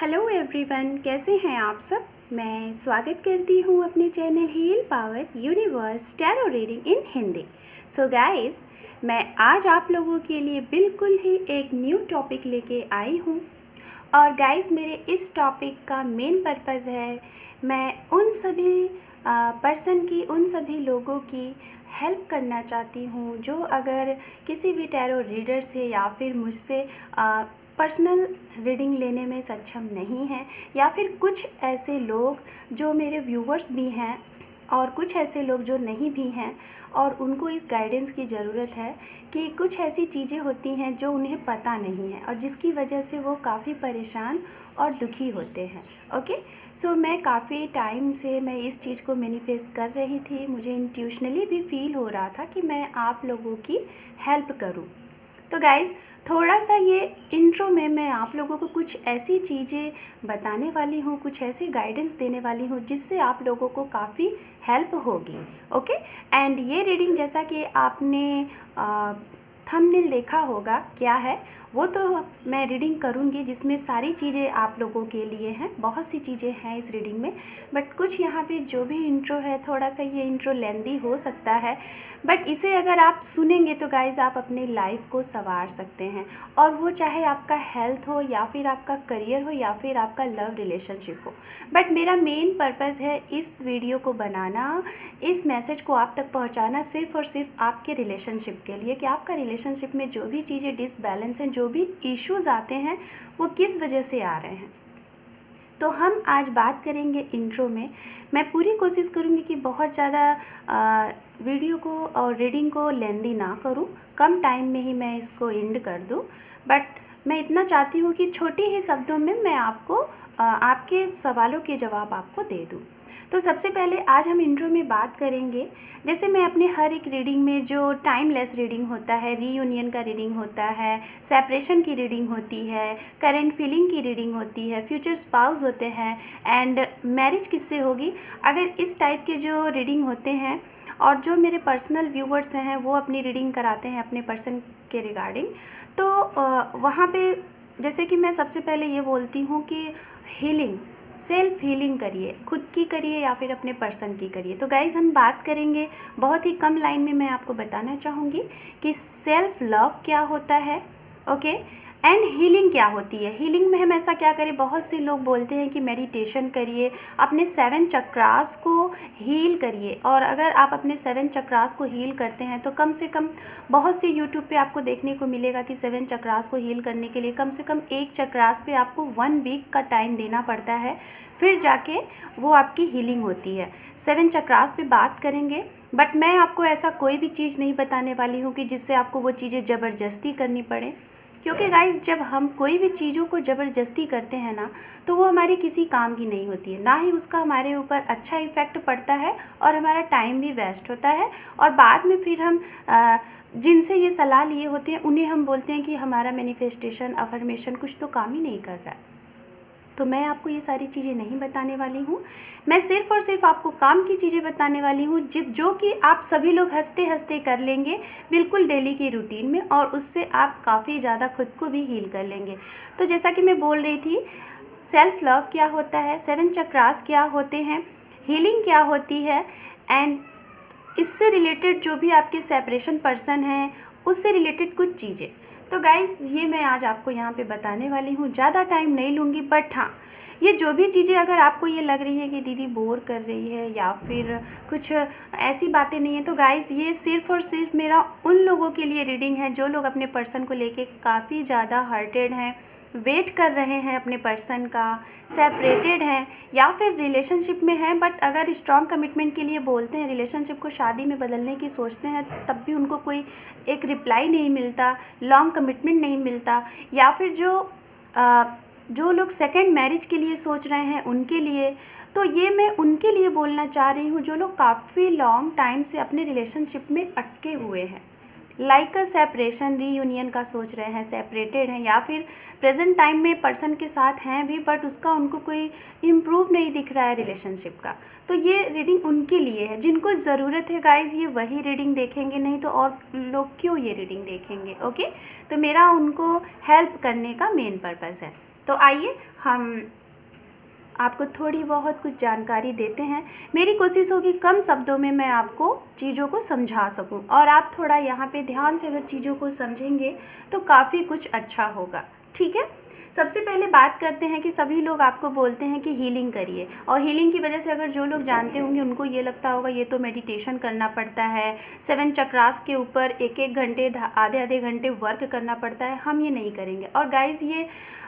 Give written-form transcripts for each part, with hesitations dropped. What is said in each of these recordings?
Hello everyone, कैसे हैं आप सब। मैं स्वागत करती हूँ अपने channel heal power universe tarot reading in Hindi. So guys, मैं आज आप लोगों के लिए बिल्कुल ही एक न्यू टॉपिक लेके आई हूँ। और गाइस, मेरे इस टॉपिक का मेन पर्पज़ है मैं उन सभी उन सभी लोगों की हेल्प करना चाहती हूँ जो अगर किसी भी टैरो रीडर से या फिर मुझसे पर्सनल रीडिंग लेने में सक्षम नहीं हैं, या फिर कुछ ऐसे लोग जो मेरे व्यूवर्स भी हैं और कुछ ऐसे लोग जो नहीं भी हैं और उनको इस गाइडेंस की ज़रूरत है कि कुछ ऐसी चीज़ें होती हैं जो उन्हें पता नहीं है और जिसकी वजह से वो काफ़ी परेशान और दुखी होते हैं। ओके, सो मैं काफ़ी टाइम से मैं इस चीज़ को मैनिफेस्ट कर रही थी। मुझे इंट्यूशनली भी फील हो रहा था कि मैं आप लोगों की हेल्प करूं। तो गाइज़, थोड़ा सा ये इंट्रो में मैं आप लोगों को कुछ ऐसी चीज़ें बताने वाली हूँ, कुछ ऐसी गाइडेंस देने वाली हूँ जिससे आप लोगों को काफ़ी हेल्प होगी। ओके, एंड ये रीडिंग जैसा कि आपने थंबनेल देखा होगा क्या है, वो तो मैं रीडिंग करूँगी जिसमें सारी चीज़ें आप लोगों के लिए हैं। बहुत सी चीज़ें हैं इस रीडिंग में, बट कुछ यहाँ पे जो भी इंट्रो है, थोड़ा सा ये इंट्रो लेंदी हो सकता है, बट इसे अगर आप सुनेंगे तो गाइज़ आप अपने लाइफ को संवार सकते हैं। और वो चाहे आपका हेल्थ हो या फिर आपका करियर हो या फिर आपका लव रिलेशनशिप हो। बट मेरा मेन पर्पज़ है इस वीडियो को बनाना, इस मैसेज को आप तक पहुंचाना सिर्फ़ और सिर्फ आपके रिलेशनशिप के लिए, कि आपका रिलेशनशिप में जो भी चीज़ें डिसबैलेंस हैं, जो भी इश्यूज़ आते हैं, वो किस वजह से आ रहे हैं। तो हम आज बात करेंगे इंट्रो में। मैं पूरी कोशिश करूँगी कि बहुत ज़्यादा वीडियो को और रीडिंग को लेंदी ना करूँ, कम टाइम में ही मैं इसको एंड कर दूँ। बट मैं इतना चाहती हूँ कि छोटे ही शब्दों में मैं आपको आपके सवालों के जवाब आपको दे दूँ। तो सबसे पहले आज हम इंट्रो में बात करेंगे, जैसे मैं अपने हर एक रीडिंग में जो टाइमलेस रीडिंग होता है, रीयूनियन का रीडिंग होता है, सेपरेशन की रीडिंग होती है, करंट फीलिंग की रीडिंग होती है, फ्यूचर स्पाउस होते हैं, एंड मैरिज किससे होगी। अगर इस टाइप के जो रीडिंग होते हैं और जो मेरे पर्सनल व्यूवर्स हैं वो अपनी रीडिंग कराते हैं अपने पर्सन के रिगार्डिंग, तो वहाँ पे जैसे कि मैं सबसे पहले ये बोलती हूँ कि हीलिंग, सेल्फ हीलिंग करिए, खुद की करिए या फिर अपने पर्सन की करिए। तो गाइज़, हम बात करेंगे बहुत ही कम लाइन में, मैं आपको बताना चाहूँगी कि सेल्फ लव क्या होता है, ओके, एंड हीलिंग क्या होती है। हीलिंग में हम ऐसा क्या करें, बहुत से लोग बोलते हैं कि मेडिटेशन करिए, अपने 7 चक्रास को हील करिए। और अगर आप अपने 7 चक्रास को हील करते हैं तो कम से कम, बहुत से यूट्यूब पे आपको देखने को मिलेगा कि 7 चक्रास को हील करने के लिए कम से कम एक चक्रास पे आपको 1 वीक का टाइम देना पड़ता है, फिर जाके वो आपकी हीलिंग होती है। 7 चक्रास पे बात करेंगे, बट मैं आपको ऐसा कोई भी चीज़ नहीं बताने वाली हूँ कि जिससे आपको वो चीज़ें ज़बरदस्ती करनी पड़े, क्योंकि गाइज़, जब हम कोई भी चीज़ों को ज़बरदस्ती करते हैं ना, तो वो हमारी किसी काम की नहीं होती है, ना ही उसका हमारे ऊपर अच्छा इफ़ेक्ट पड़ता है और हमारा टाइम भी वेस्ट होता है। और बाद में फिर हम जिनसे ये सलाह लिए होते हैं उन्हें हम बोलते हैं कि हमारा मैनिफेस्टेशन, अफर्मेशन कुछ तो काम ही नहीं कर रहा है। तो मैं आपको ये सारी चीज़ें नहीं बताने वाली हूँ, मैं सिर्फ़ और सिर्फ आपको काम की चीज़ें बताने वाली हूँ जो कि आप सभी लोग हंसते हंसते कर लेंगे बिल्कुल डेली की रूटीन में, और उससे आप काफ़ी ज़्यादा खुद को भी हील कर लेंगे। तो जैसा कि मैं बोल रही थी, सेल्फ लव क्या होता है, 7 चक्रास क्या होते हैं, हीलिंग क्या होती है, एंड इससे रिलेटेड जो भी आपके सेपरेशन पर्सन हैं उससे रिलेटेड कुछ चीज़ें। तो गाइज़, ये मैं आज आपको यहाँ पे बताने वाली हूँ, ज़्यादा टाइम नहीं लूँगी। बट हाँ, ये जो भी चीज़ें अगर आपको ये लग रही है कि दीदी बोर कर रही है या फिर कुछ ऐसी बातें नहीं है, तो गाइज़, ये सिर्फ़ और सिर्फ मेरा उन लोगों के लिए रीडिंग है जो लोग अपने पर्सन को लेके काफ़ी ज़्यादा हर्टेड हैं, वेट कर रहे हैं अपने पर्सन का, सेपरेटेड हैं या फिर रिलेशनशिप में हैं, बट अगर स्ट्रॉन्ग कमिटमेंट के लिए बोलते हैं, रिलेशनशिप को शादी में बदलने की सोचते हैं, तब भी उनको कोई एक रिप्लाई नहीं मिलता, लॉन्ग कमिटमेंट नहीं मिलता, या फिर जो लोग सेकंड मैरिज के लिए सोच रहे हैं उनके लिए। तो ये मैं उनके लिए बोलना चाह रही हूँ जो लोग काफ़ी लॉन्ग टाइम से अपने रिलेशनशिप में अटके हुए हैं, लाइक अ सेपरेशन, रीयूनियन का सोच रहे हैं, सेपरेटेड हैं, या फिर प्रेजेंट टाइम में पर्सन के साथ हैं भी बट उसका उनको कोई इम्प्रूव नहीं दिख रहा है रिलेशनशिप का। तो ये रीडिंग उनके लिए है, जिनको ज़रूरत है गाइज़ ये वही रीडिंग देखेंगे, नहीं तो और लोग क्यों ये रीडिंग देखेंगे। ओके, तो मेरा उनको हेल्प करने का मेन पर्पज़ है। तो आइए हम आपको थोड़ी बहुत कुछ जानकारी देते हैं। मेरी कोशिश होगी कम शब्दों में मैं आपको चीज़ों को समझा सकूं, और आप थोड़ा यहाँ पे ध्यान से अगर चीज़ों को समझेंगे तो काफ़ी कुछ अच्छा होगा। ठीक है, सबसे पहले बात करते हैं कि सभी लोग आपको बोलते हैं कि हीलिंग करिए, और हीलिंग की वजह से अगर जो लोग जानते होंगे उनको ये लगता होगा ये तो मेडिटेशन करना पड़ता है, 7 चक्रास के ऊपर एक एक घंटे आधे आधे घंटे वर्क करना पड़ता है। हम ये नहीं करेंगे। और गाइज़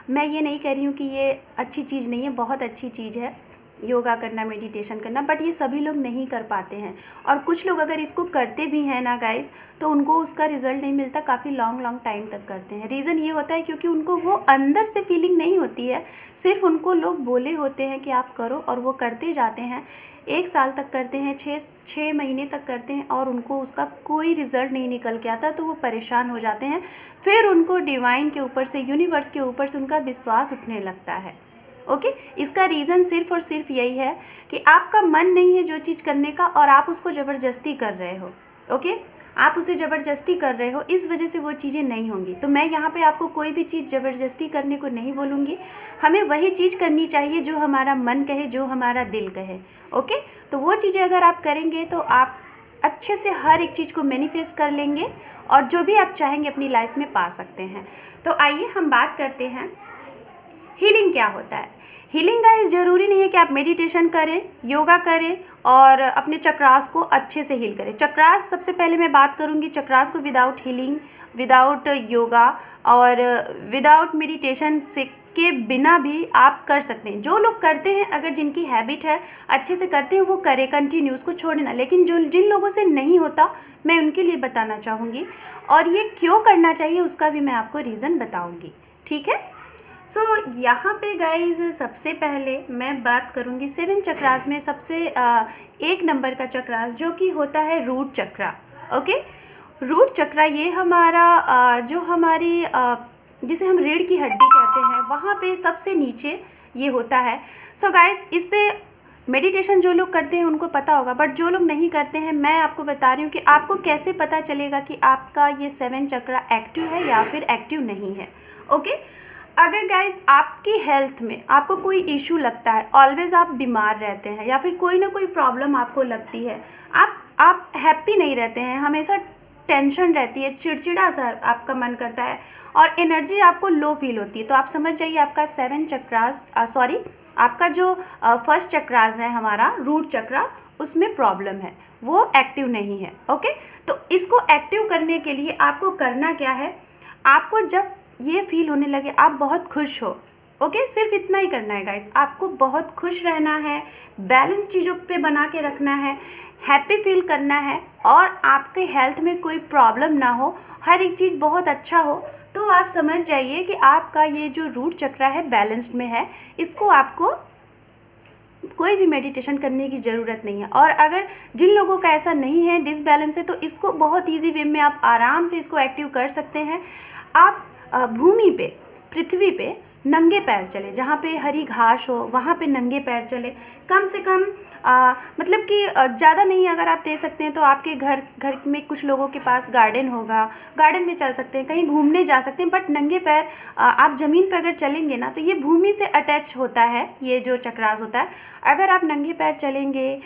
मैं ये नहीं कह रही हूँ कि ये अच्छी चीज़ नहीं है, बहुत अच्छी चीज़ है योगा करना, मेडिटेशन करना, बट ये सभी लोग नहीं कर पाते हैं। और कुछ लोग अगर इसको करते भी हैं ना गाइस, तो उनको उसका रिज़ल्ट नहीं मिलता, काफ़ी लॉन्ग टाइम तक करते हैं। रीज़न ये होता है क्योंकि उनको वो अंदर से फीलिंग नहीं होती है, सिर्फ उनको लोग बोले होते हैं कि आप करो, और वो करते जाते हैं। 1 साल तक करते हैं, 6 महीने तक करते हैं, और उनको उसका कोई रिज़ल्ट नहीं निकल के आता, तो वो परेशान हो जाते हैं। फिर उनको डिवाइन के ऊपर से, यूनिवर्स के ऊपर से उनका विश्वास उठने लगता है। ओके, इसका रीज़न सिर्फ और सिर्फ यही है कि आपका मन नहीं है जो चीज़ करने का, और आप उसको ज़बरदस्ती कर रहे हो। ओके, आप उसे ज़बरदस्ती कर रहे हो, इस वजह से वो चीज़ें नहीं होंगी। तो मैं यहाँ पे आपको कोई भी चीज़ ज़बरदस्ती करने को नहीं बोलूँगी। हमें वही चीज़ करनी चाहिए जो हमारा मन कहे, जो हमारा दिल कहे। ओके, तो वो चीज़ें अगर आप करेंगे तो आप अच्छे से हर एक चीज़ को मैनिफेस्ट कर लेंगे, और जो भी आप चाहेंगे अपनी लाइफ में पा सकते हैं। तो आइए हम बात करते हैं हीलिंग क्या होता है। हीलिंग गाइस ज़रूरी नहीं है कि आप मेडिटेशन करें, योगा करें और अपने चक्रास को अच्छे से हील करें। चक्रास, सबसे पहले मैं बात करूंगी चक्रास को विदाउट हीलिंग, विदाउट योगा और विदाउट मेडिटेशन से के बिना भी आप कर सकते हैं। जो लोग करते हैं, अगर जिनकी हैबिट है अच्छे से करते हैं, वो करें कंटिन्यू, उसको छोड़े ना। लेकिन जिन लोगों से नहीं होता, मैं उनके लिए बताना चाहूँगी, और ये क्यों करना चाहिए उसका भी मैं आपको रीज़न बताऊँगी। ठीक है, सो यहाँ पे गाइज सबसे पहले मैं बात करूँगी 7 चक्रास में सबसे 1 नंबर का चक्रास, जो कि होता है रूट चक्रा। ओके, रूट चक्रा ये हमारा जो हमारी जिसे हम रीढ़ की हड्डी कहते हैं, वहाँ पे सबसे नीचे ये होता है। सो गाइज इस पे मेडिटेशन जो लोग करते हैं उनको पता होगा, बट जो लोग नहीं करते हैं, मैं आपको बता रही हूँ कि आपको कैसे पता चलेगा कि आपका ये 7 चक्रा एक्टिव है या फिर एक्टिव नहीं है। ओके, अगर गाइज आपकी हेल्थ में आपको कोई इशू लगता है, ऑलवेज आप बीमार रहते हैं, या फिर कोई ना कोई प्रॉब्लम आपको लगती है, आप हैप्पी नहीं रहते हैं, हमेशा टेंशन रहती है, चिड़चिड़ा सा आपका मन करता है, और एनर्जी आपको लो फील होती है, तो आप समझ जाइए आपका 7 चक्रास आपका जो फर्स्ट चक्रास है हमारा रूट चक्रा, उसमें प्रॉब्लम है, वो एक्टिव नहीं है। ओके, तो इसको एक्टिव करने के लिए आपको करना क्या है, आपको जब ये फील होने लगे आप बहुत खुश हो, ओके, सिर्फ इतना ही करना है गाइस, आपको बहुत खुश रहना है, बैलेंस चीज़ों पे बना के रखना है, हैप्पी फील करना है, और आपके हेल्थ में कोई प्रॉब्लम ना हो, हर एक चीज़ बहुत अच्छा हो, तो आप समझ जाइए कि आपका ये जो रूट चक्रा है बैलेंस्ड में है। इसको आपको कोई भी मेडिटेशन करने की ज़रूरत नहीं है। और अगर जिन लोगों का ऐसा नहीं है, डिसबैलेंस है, तो इसको बहुत ईजी वे में आप आराम से इसको एक्टिव कर सकते हैं। आप भूमि पे, पृथ्वी पे नंगे पैर चले, जहाँ पे हरी घास हो वहाँ पे नंगे पैर चले, कम से कम मतलब कि ज़्यादा नहीं, अगर आप दे सकते हैं तो आपके घर में कुछ लोगों के पास गार्डन होगा, गार्डन में चल सकते हैं, कहीं घूमने जा सकते हैं, बट नंगे पैर आप ज़मीन पर अगर चलेंगे ना, तो ये भूमि से अटैच होता है, ये जो चक्रास होता है। अगर आप नंगे पैर चलेंगे,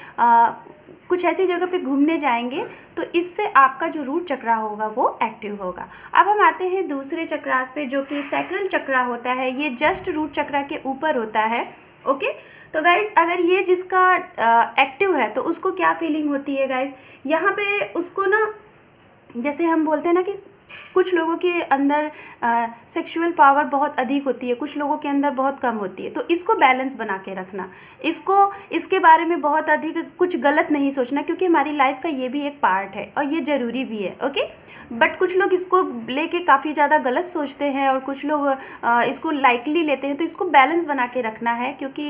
कुछ ऐसी जगह पे घूमने जाएंगे, तो इससे आपका जो रूट चक्रा होगा वो एक्टिव होगा। अब हम आते हैं दूसरे चक्रास पे, जो कि सैक्रल चक्रा होता है, ये जस्ट रूट चक्रा के ऊपर होता है। ओके, तो गाइज अगर ये जिसका एक्टिव है तो उसको क्या फीलिंग होती है गाइज, यहाँ पे उसको ना, जैसे हम बोलते हैं ना कि कुछ लोगों के अंदर सेक्सुअल पावर बहुत अधिक होती है, कुछ लोगों के अंदर बहुत कम होती है, तो इसको बैलेंस बना के रखना, इसके बारे में बहुत अधिक कुछ गलत नहीं सोचना, क्योंकि हमारी लाइफ का ये भी एक पार्ट है और ये ज़रूरी भी है। ओके, बट कुछ लोग इसको लेके काफ़ी ज़्यादा गलत सोचते हैं और कुछ लोग इसको लाइटली लेते हैं, तो इसको बैलेंस बना के रखना है, क्योंकि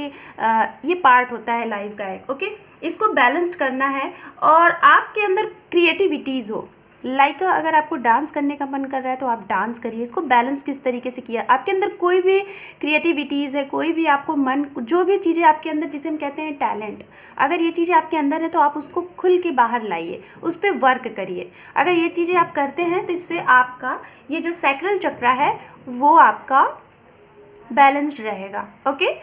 ये पार्ट होता है लाइफ का एक। ओके, इसको बैलेंस्ड करना है, और आपके अंदर क्रिएटिविटीज़ हो, लाइक अगर आपको डांस करने का मन कर रहा है तो आप डांस करिए। इसको बैलेंस किस तरीके से किया, आपके अंदर कोई भी क्रिएटिविटीज़ है, कोई भी आपको मन, जो भी चीज़ें आपके अंदर, जिसे हम कहते हैं टैलेंट, अगर ये चीज़ें आपके अंदर है तो आप उसको खुल के बाहर लाइए, उस पर वर्क करिए। अगर ये चीज़ें आप करते हैं तो इससे आपका ये जो सैक्रल चक्रा है वो आपका बैलेंस्ड रहेगा। ओके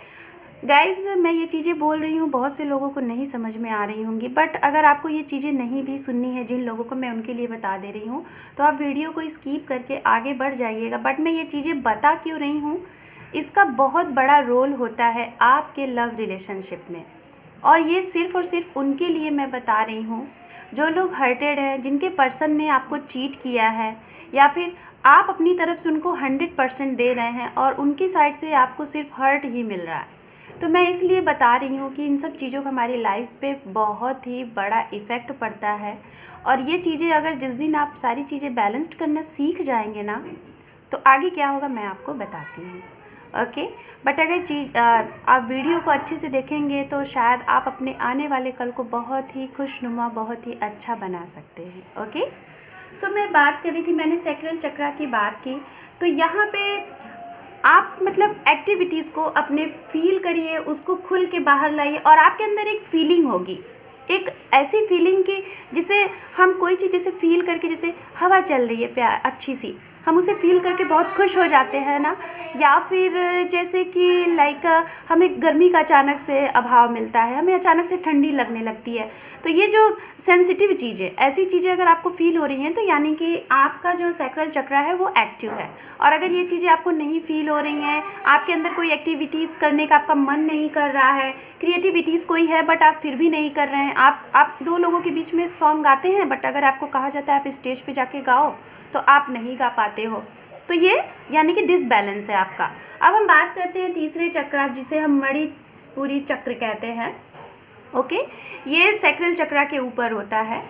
गाइज़, मैं ये चीज़ें बोल रही हूँ, बहुत से लोगों को नहीं समझ में आ रही होंगी, बट अगर आपको ये चीज़ें नहीं भी सुननी है, जिन लोगों को मैं उनके लिए बता दे रही हूँ, तो आप वीडियो को स्किप करके आगे बढ़ जाइएगा। बट मैं ये चीज़ें बता क्यों रही हूँ, इसका बहुत बड़ा रोल होता है आपके लव रिलेशनशिप में, और ये सिर्फ़ और सिर्फ उनके लिए मैं बता रही हूँ जो लोग हर्टेड हैं, जिनके पर्सन ने आपको चीट किया है, या फिर आप अपनी तरफ से उनको 100% दे रहे हैं और उनकी साइड से आपको सिर्फ हर्ट ही मिल रहा है। तो मैं इसलिए बता रही हूँ कि इन सब चीज़ों का हमारी लाइफ पे बहुत ही बड़ा इफ़ेक्ट पड़ता है, और ये चीज़ें अगर जिस दिन आप सारी चीज़ें बैलेंस्ड करना सीख जाएंगे ना, तो आगे क्या होगा मैं आपको बताती हूँ। ओके, बट अगर आप वीडियो को अच्छे से देखेंगे तो शायद आप अपने आने वाले कल को बहुत ही खुशनुमा, बहुत ही अच्छा बना सकते हैं। ओके, सो मैं बात कर रही थी, मैंने सैक्रल चक्रा की बात की, तो यहाँ पे आप मतलब एक्टिविटीज़ को अपने फील करिए, उसको खुल के बाहर लाइए, और आपके अंदर एक फीलिंग होगी, एक ऐसी फीलिंग की जिसे हम कोई चीज़ जैसे फील करके, जैसे हवा चल रही है प्यार अच्छी सी, हम उसे फील करके बहुत खुश हो जाते हैं ना, या फिर जैसे कि लाइक हमें गर्मी का अचानक से अभाव मिलता है, हमें अचानक से ठंडी लगने लगती है। तो ये जो सेंसिटिव चीज़ें, ऐसी चीज़ें अगर आपको फील हो रही हैं, तो यानी कि आपका जो सैक्रल चक्रा है वो एक्टिव है। और अगर ये चीज़ें आपको नहीं फील हो रही हैं, आपके अंदर कोई एक्टिविटीज़ करने का आपका मन नहीं कर रहा है, क्रिएटिविटीज़ कोई है बट आप फिर भी नहीं कर रहे हैं, आप दो लोगों के बीच में सॉन्ग गाते हैं, बट अगर आपको कहा जाता है आप स्टेज पे जाके गाओ, तो आप नहीं गा पाते हो, तो ये यानी कि डिसबैलेंस है आपका। अब हम बात करते हैं तीसरे चक्र, जिसे हम मणिपुरी चक्र कहते हैं। ओके, ये सैक्रल चक्रा के ऊपर होता है।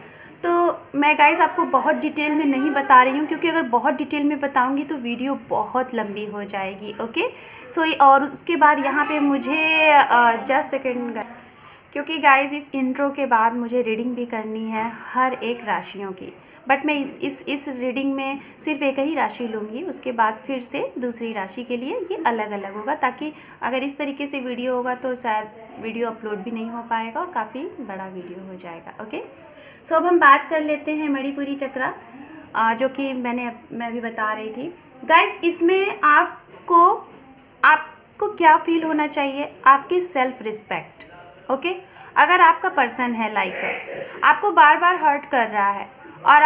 तो मैं गाइस आपको बहुत डिटेल में नहीं बता रही हूँ, क्योंकि अगर बहुत डिटेल में बताऊँगी तो वीडियो बहुत लंबी हो जाएगी। ओके, सो और उसके बाद यहाँ पे मुझे जस्ट सेकेंड, क्योंकि गाइस इस इंट्रो के बाद मुझे रीडिंग भी करनी है हर एक राशियों की, बट मैं इस रीडिंग में सिर्फ एक ही राशि लूँगी, उसके बाद फिर से दूसरी राशि के लिए ये अलग अलग होगा, ताकि अगर इस तरीके से वीडियो होगा तो शायद वीडियो अपलोड भी नहीं हो पाएगा और काफ़ी बड़ा वीडियो हो जाएगा। ओके, सो अब हम बात कर लेते हैं मणिपुरी चक्रा, जो कि मैं भी बता रही थी गाइस। इसमें आपको क्या फील होना चाहिए, आपकी सेल्फ रिस्पेक्ट। ओके, अगर आपका पर्सन है लाइक है, आपको बार बार हर्ट कर रहा है, और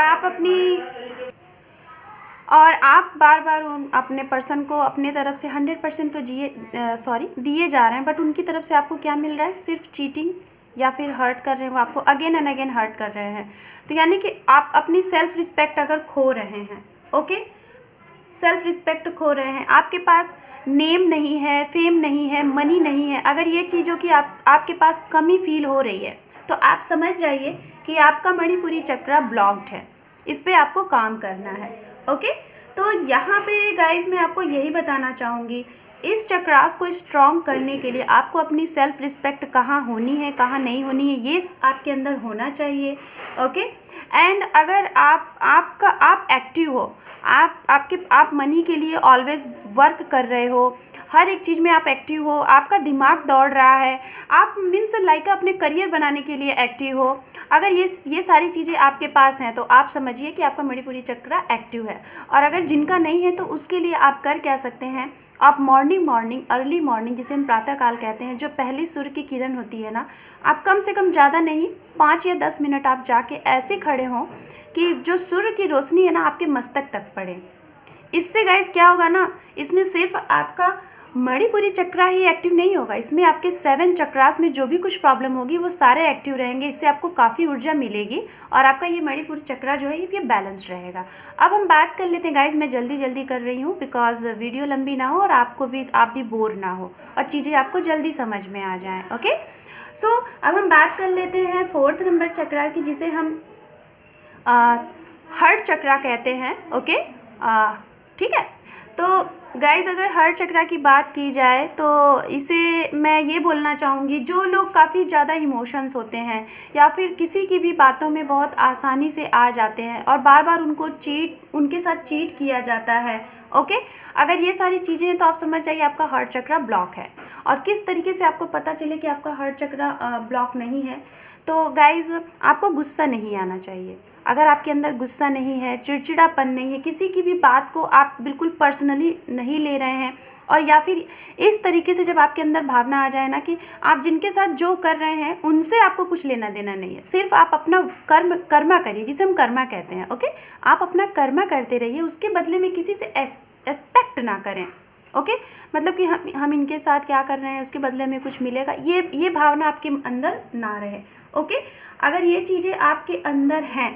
आप बार बार अपने पर्सन को अपने तरफ से 100% तो दिए जा रहे हैं, बट उनकी तरफ से आपको क्या मिल रहा है, सिर्फ चीटिंग, या फिर हर्ट कर रहे हैं, वो आपको अगेन एंड अगेन हर्ट कर रहे हैं। तो यानी कि आप अपनी सेल्फ रिस्पेक्ट अगर खो रहे हैं, ओके, सेल्फ रिस्पेक्ट खो रहे हैं, आपके पास नेम नहीं है, फेम नहीं है, मनी नहीं है, अगर ये चीज़ों की आपके पास कमी फील हो रही है, तो आप समझ जाइए कि आपका मणिपुरी चक्रा ब्लॉक्ड है, इस पर आपको काम करना है। ओके, तो यहाँ पे गाइज मैं आपको यही बताना चाहूँगी, इस चक्रास को स्ट्रॉन्ग करने के लिए आपको अपनी सेल्फ रिस्पेक्ट कहाँ होनी है, कहाँ नहीं होनी है, ये आपके अंदर होना चाहिए। ओके, एंड अगर आप एक्टिव हो, आप मनी के लिए ऑलवेज वर्क कर रहे हो, हर एक चीज़ में आप एक्टिव हो, आपका दिमाग दौड़ रहा है, आप मीन्स लाइक अपने करियर बनाने के लिए एक्टिव हो, अगर ये सारी चीज़ें आपके पास हैं, तो आप समझिए कि आपका मणिपुरी चक्रा एक्टिव है। और अगर जिनका नहीं है, तो उसके लिए आप कर क्या सकते हैं, आप मॉर्निंग अर्ली मॉर्निंग, जिसे हम प्रातःकाल कहते हैं, जो पहली सूर्य की किरण होती है ना, आप कम से कम ज़्यादा नहीं 5 या 10 मिनट आप जाके ऐसे खड़े हों कि जो सूर्य की रोशनी है ना आपके मस्तक तक पड़े। इससे गाइस क्या होगा ना, इसमें सिर्फ आपका मणिपुरी चक्रा ही एक्टिव नहीं होगा, इसमें आपके 7 चक्रास में जो भी कुछ प्रॉब्लम होगी वो सारे एक्टिव रहेंगे, इससे आपको काफ़ी ऊर्जा मिलेगी, और आपका ये मणिपुरी चक्रा जो है ये बैलेंस्ड रहेगा। अब हम बात कर लेते हैं गाइस, मैं जल्दी कर रही हूँ बिकॉज वीडियो लंबी ना हो और आप भी बोर ना हो और चीज़ें आपको जल्दी समझ में आ जाएँ। ओके, सो अब हम बात कर लेते हैं 4th नंबर चक्रा की, जिसे हम हार्ट चक्रा कहते हैं। ओके, ठीक है, तो गाइज अगर हार्ट चक्रा की बात की जाए तो इसे मैं ये बोलना चाहूँगी, जो लोग काफ़ी ज़्यादा इमोशंस होते हैं या फिर किसी की भी बातों में बहुत आसानी से आ जाते हैं और बार बार उनके साथ चीट किया जाता है। ओके, अगर ये सारी चीज़ें हैं तो आप समझ जाइए आपका हार्ट चक्रा ब्लॉक है। और किस तरीके से आपको पता चले कि आपका हार्ट चक्रा ब्लॉक नहीं है, तो गाइज आपको गुस्सा नहीं आना चाहिए। अगर आपके अंदर गुस्सा नहीं है, चिड़चिड़ापन नहीं है, किसी की भी बात को आप बिल्कुल पर्सनली नहीं ले रहे हैं, और या फिर इस तरीके से जब आपके अंदर भावना आ जाए ना कि आप जिनके साथ जो कर रहे हैं उनसे आपको कुछ लेना देना नहीं है, सिर्फ आप अपना कर्मा करिए, जिसे हम कर्मा कहते हैं। ओके, आप अपना कर्मा करते रहिए, उसके बदले में किसी से एक्सपेक्ट ना करें। ओके, मतलब कि हम इनके साथ क्या कर रहे हैं उसके बदले में कुछ मिलेगा, ये भावना आपके अंदर ना रहे। ओके, अगर ये चीज़ें आपके अंदर हैं,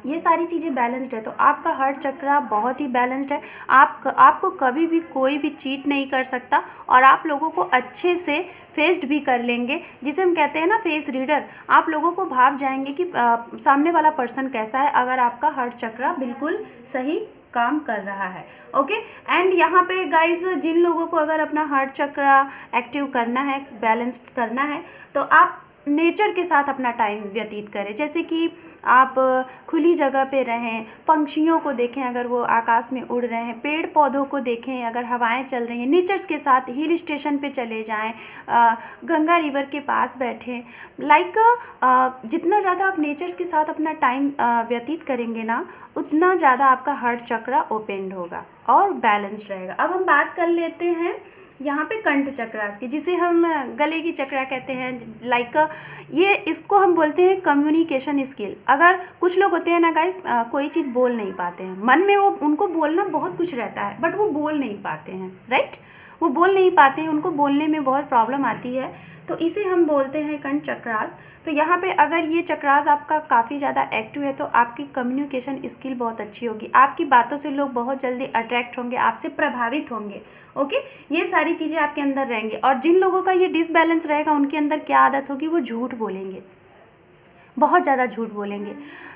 ये सारी चीज़ें बैलेंस्ड है, तो आपका हार्ट चक्रा बहुत ही बैलेंस्ड है। आपको कभी भी कोई भी चीट नहीं कर सकता और आप लोगों को अच्छे से फेस्ड भी कर लेंगे, जिसे हम कहते हैं ना फेस रीडर। आप लोगों को भाप जाएंगे कि सामने वाला पर्सन कैसा है, अगर आपका हार्ट चक्रा बिल्कुल सही काम कर रहा है। ओके, एंड यहाँ पे गाइज जिन लोगों को अगर अपना हार्ट चक्रा एक्टिव करना है, बैलेंस्ड करना है, तो आप नेचर के साथ अपना टाइम व्यतीत करें। जैसे कि आप खुली जगह पे रहें, पंछियों को देखें अगर वो आकाश में उड़ रहे हैं, पेड़ पौधों को देखें अगर हवाएं चल रही हैं, नेचर्स के साथ हिल स्टेशन पे चले जाएं, गंगा रिवर के पास बैठें। लाइक जितना ज़्यादा आप नेचर्स के साथ अपना टाइम व्यतीत करेंगे ना, उतना ज़्यादा आपका हार्ट चक्रा ओपन होगा और बैलेंस्ड रहेगा। अब हम बात कर लेते हैं यहाँ पे कंठ चक्रास की, जिसे हम गले की चक्रा कहते हैं। लाइक ये इसको हम बोलते हैं कम्युनिकेशन स्किल। अगर कुछ लोग होते हैं ना गाइस, कोई चीज़ बोल नहीं पाते हैं, मन में वो उनको बोलना बहुत कुछ रहता है बट वो बोल नहीं पाते हैं, राइट, वो बोल नहीं पाते हैं, उनको बोलने में बहुत प्रॉब्लम आती है, तो इसे हम बोलते हैं कंठ चक्रास। तो यहाँ पे अगर ये चक्रास आपका काफ़ी ज़्यादा एक्टिव है तो आपकी कम्युनिकेशन स्किल बहुत अच्छी होगी, आपकी बातों से लोग बहुत जल्दी अट्रैक्ट होंगे, आपसे प्रभावित होंगे। ओके, ये सारी चीज़ें आपके अंदर रहेंगी। और जिन लोगों का ये डिसबैलेंस रहेगा, उनके अंदर क्या आदत होगी, वो झूठ बोलेंगे, बहुत ज़्यादा झूठ बोलेंगे।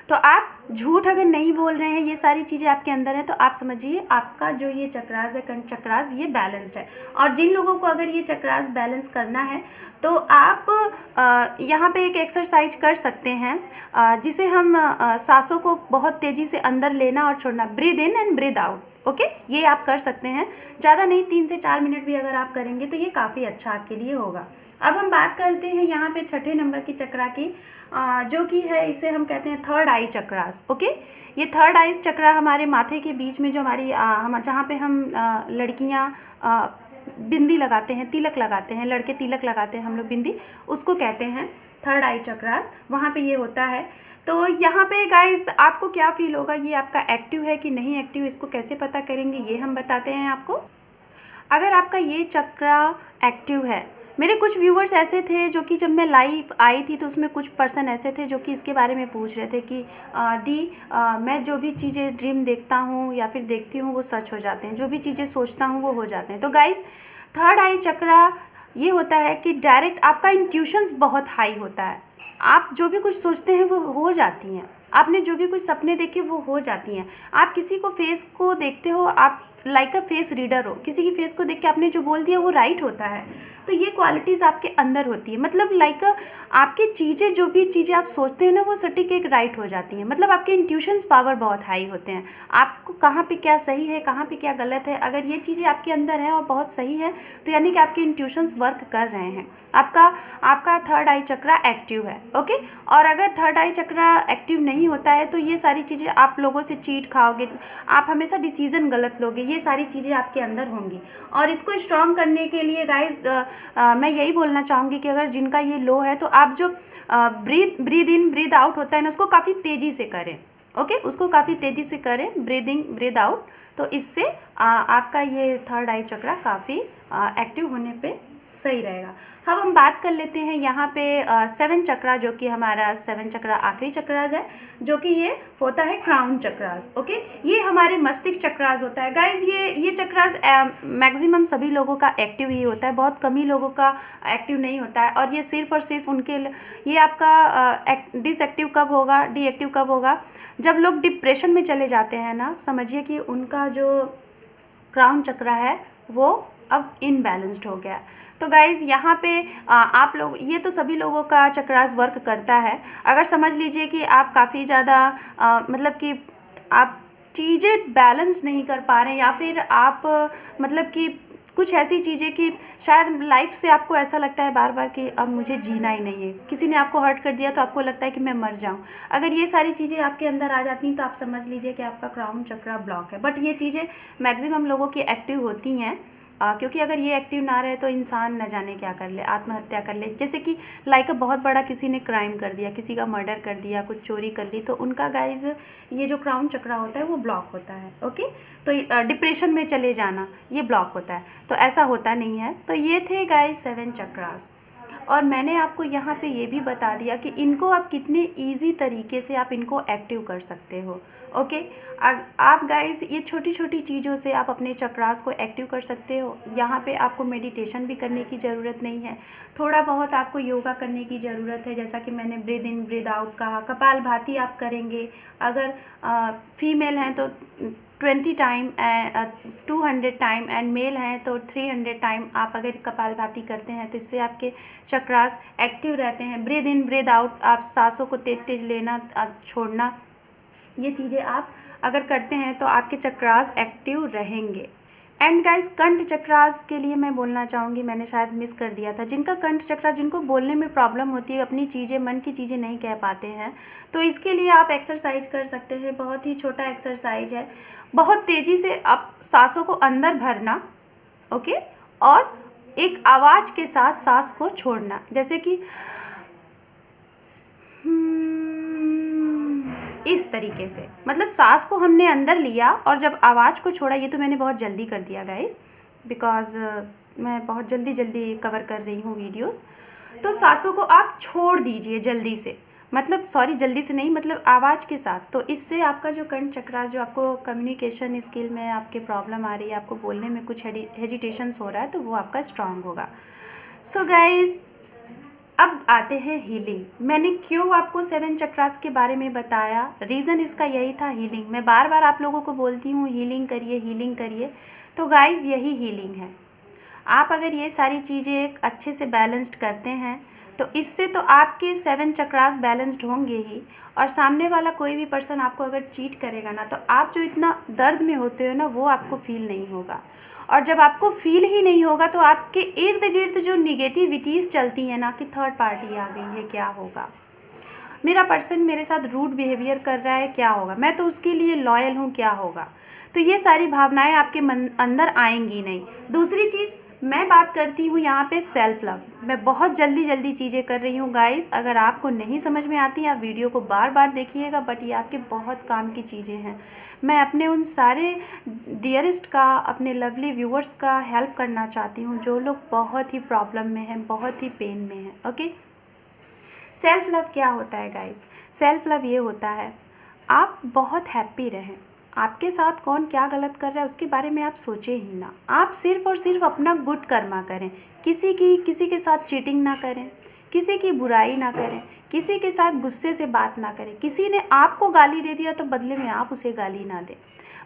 तो आप झूठ अगर नहीं बोल रहे हैं, ये सारी चीज़ें आपके अंदर हैं, तो आप समझिए आपका जो ये चक्रास है, कंठ चक्रास, ये बैलेंस्ड है। और जिन लोगों को अगर ये चक्रास बैलेंस करना है तो आप यहाँ पे एक एक्सरसाइज कर सकते हैं, जिसे हम सांसों को बहुत तेज़ी से अंदर लेना और छोड़ना, breathe in and breathe out. Okay, ये आप कर सकते हैं, ज़्यादा नहीं, 3 से 4 मिनट भी अगर आप करेंगे तो ये काफ़ी अच्छा आपके लिए होगा। अब हम बात करते हैं यहाँ पे छठे नंबर की चक्रा की, जो कि है, इसे हम कहते हैं थर्ड आई चक्रास। ओके, ये थर्ड आई चक्रा हमारे माथे के बीच में, जो हमारी हम जहाँ पे हम लड़कियाँ बिंदी लगाते हैं, तिलक लगाते हैं, लड़के तिलक लगाते हैं हम लोग बिंदी, उसको कहते हैं थर्ड आई चक्रास, वहाँ पे ये होता है। तो यहाँ पे गाइस आपको क्या फील होगा, ये आपका एक्टिव है कि नहीं एक्टिव, इसको कैसे पता करेंगे, ये हम बताते हैं आपको। अगर आपका ये चक्रा एक्टिव है, मेरे कुछ व्यूवर्स ऐसे थे जो कि जब मैं लाइव आई थी तो उसमें कुछ पर्सन ऐसे थे जो कि इसके बारे में पूछ रहे थे कि मैं जो भी चीज़ें ड्रीम देखता हूँ या फिर देखती हूँ वो सच हो जाते हैं, जो भी चीज़ें सोचता हूँ वो हो जाते हैं। तो गाइस, थर्ड आई चक्रा ये होता है कि डायरेक्ट आपका इंट्यूशंस बहुत हाई होता है, आप जो भी कुछ सोचते हैं वो हो जाती हैं, आपने जो भी कुछ सपने देखे वो हो जाती हैं। आप किसी को फेस को देखते हो, आप लाइक अ फेस रीडर हो, किसी की फेस को देख के आपने जो बोल दिया वो राइट होता है। तो ये क्वालिटीज़ आपके अंदर होती है, मतलब लाइक आपकी चीज़ें, जो भी चीज़ें आप सोचते हैं ना, वो सटीक एक राइट हो जाती हैं। मतलब आपके इंट्यूशंस पावर बहुत हाई होते हैं, आपको कहाँ पे क्या सही है, कहाँ पे क्या गलत है, अगर ये चीज़ें आपके अंदर है और बहुत सही है तो यानी कि आपके इंट्यूशंस वर्क कर रहे हैं, आपका थर्ड आई चक्रा एक्टिव है। ओके, और अगर थर्ड आई चक्रा एक्टिव नहीं होता है तो ये सारी चीज़ें, आप लोगों से चीट खाओगे, आप हमेशा डिसीजन गलत लोगे, ये सारी चीज़ें आपके अंदर होंगी। और इसको स्ट्रॉन्ग करने के लिए गाइज मैं यही बोलना चाहूँगी कि अगर जिनका ये लो है तो आप जो ब्रीद इन ब्रीद आउट होता है ना, उसको काफ़ी तेज़ी से करें। ओके, उसको काफ़ी तेज़ी से करें, ब्रीदिंग ब्रीद आउट, तो इससे आपका ये थर्ड आई चक्रा काफ़ी एक्टिव होने पे सही रहेगा। अब हम बात कर लेते हैं यहाँ पे 7 चक्रा, जो कि हमारा 7 चक्रा आखिरी चक्रास है, जो कि ये होता है क्राउन चक्रास। ओके, ये हमारे मस्तिष्क चक्रास होता है गाइज। ये चक्रास मैक्सिमम सभी लोगों का एक्टिव ही होता है, बहुत कम ही लोगों का एक्टिव नहीं होता है। और ये सिर्फ और सिर्फ उनके, ये आपका डिसएक्टिव कब होगा, डीएक्टिव कब होगा, जब लोग डिप्रेशन में चले जाते हैं ना, समझिए कि उनका जो क्राउन चक्रा है वो अब इनबैलेंस्ड हो गया। तो गाइज़ यहाँ पे आप लोग, ये तो सभी लोगों का चक्रास वर्क करता है। अगर समझ लीजिए कि आप काफ़ी ज़्यादा मतलब कि आप चीज़ें बैलेंस नहीं कर पा रहे हैं, या फिर आप मतलब कि कुछ ऐसी चीज़ें कि शायद लाइफ से आपको ऐसा लगता है बार बार कि अब मुझे जीना ही नहीं है, किसी ने आपको हर्ट कर दिया तो आपको लगता है कि मैं मर जाऊं, अगर ये सारी चीज़ें आपके अंदर आ जाती हैं तो आप समझ लीजिए कि आपका क्राउन चक्रा ब्लॉक है। बट ये चीज़ें मैक्सिमम लोगों की एक्टिव होती हैं, क्योंकि अगर ये एक्टिव ना रहे तो इंसान न जाने क्या कर ले, आत्महत्या कर ले। जैसे कि लाइक बहुत बड़ा किसी ने क्राइम कर दिया, किसी का मर्डर कर दिया, कुछ चोरी कर ली, तो उनका गाइज ये जो क्राउन चक्रा होता है वो ब्लॉक होता है। ओके, तो डिप्रेशन में चले जाना ये ब्लॉक होता है, तो ऐसा होता नहीं है। तो ये थे गाइज 7 चक्रास, और मैंने आपको यहाँ पे ये भी बता दिया कि इनको आप कितने इजी तरीके से आप इनको एक्टिव कर सकते हो। ओके, आप गाइस ये छोटी छोटी चीज़ों से आप अपने चक्रास को एक्टिव कर सकते हो। यहाँ पे आपको मेडिटेशन भी करने की ज़रूरत नहीं है, थोड़ा बहुत आपको योगा करने की ज़रूरत है। जैसा कि मैंने ब्रीद इन ब्रीद आउट कहा, कपालभाति आप करेंगे। अगर फीमेल हैं तो 20 टाइम 200 टाइम, एंड मेल हैं तो 300 टाइम आप अगर कपालभाति करते हैं तो इससे आपके चक्रास एक्टिव रहते हैं। ब्रीद इन ब्रीद आउट, आप सांसों को तेज तेज लेना छोड़ना, ये चीज़ें आप अगर करते हैं तो आपके चक्रास एक्टिव रहेंगे। एंड गाइस, कंठ चक्रास के लिए मैं बोलना चाहूँगी, मैंने शायद मिस कर दिया था, जिनका कंठ चक्रा, जिनको बोलने में प्रॉब्लम होती है, अपनी चीज़ें, मन की चीज़ें नहीं कह पाते हैं, तो इसके लिए आप एक्सरसाइज कर सकते हैं। बहुत ही छोटा एक्सरसाइज है, बहुत तेज़ी से आप सांसों को अंदर भरना, ओके, और एक आवाज़ के साथ सांस को छोड़ना। जैसे कि इस तरीके से, मतलब सांस को हमने अंदर लिया और जब आवाज़ को छोड़ा। ये तो मैंने बहुत जल्दी कर दिया गाइस, बिकॉज़ मैं बहुत जल्दी कवर कर रही हूँ वीडियोस। तो सांसों को आप छोड़ दीजिए जल्दी से, मतलब सॉरी जल्दी से नहीं, मतलब आवाज़ के साथ। तो इससे आपका जो कंठ चक्रा, जो आपको कम्युनिकेशन स्किल में आपके प्रॉब्लम आ रही है, आपको बोलने में कुछ हेजिटेशंस हो रहा है, तो वो आपका स्ट्रांग होगा। सो गाइस, अब आते हैं हीलिंग। मैंने क्यों आपको 7 चक्रास के बारे में बताया, रीज़न इसका यही था, हीलिंग। मैं बार बार आप लोगों को बोलती हूँ हीलिंग करिए, हीलिंग करिए, तो गाइस यही हीलिंग है। आप अगर ये सारी चीज़ें अच्छे से बैलेंस्ड करते हैं तो इससे तो आपके 7 चक्रास बैलेंस्ड होंगे ही, और सामने वाला कोई भी पर्सन आपको अगर चीट करेगा ना, तो आप जो इतना दर्द में होते हो ना, वो आपको फील नहीं होगा। और जब आपको फील ही नहीं होगा तो आपके इर्द गिर्द जो निगेटिविटीज़ चलती हैं ना, कि थर्ड पार्टी आ गई है, क्या होगा, मेरा पर्सन मेरे साथ रूड बिहेवियर कर रहा है, क्या होगा, मैं तो उसके लिए लॉयल हूँ, क्या होगा, तो ये सारी भावनाएं आपके मन अंदर आएंगी नहीं। दूसरी चीज़ मैं बात करती हूँ यहाँ पे सेल्फ लव। मैं बहुत जल्दी चीज़ें कर रही हूँ गाइस, अगर आपको नहीं समझ में आती आप वीडियो को बार बार देखिएगा, बट ये आपके बहुत काम की चीज़ें हैं। मैं अपने उन सारे डियरेस्ट का, अपने लवली व्यूअर्स का हेल्प करना चाहती हूँ जो लोग बहुत ही प्रॉब्लम में हैं, बहुत ही पेन में हैं। ओके, सेल्फ लव क्या होता है गाइस? सेल्फ लव ये होता है आप बहुत हैप्पी रहें, आपके साथ कौन क्या गलत कर रहा है उसके बारे में आप सोचें ही ना, आप सिर्फ़ और सिर्फ अपना गुड कर्मा करें, किसी के साथ चीटिंग ना करें, किसी की बुराई ना करें, किसी के साथ गुस्से से बात ना करें, किसी ने आपको गाली दे दिया तो बदले में आप उसे गाली ना दें।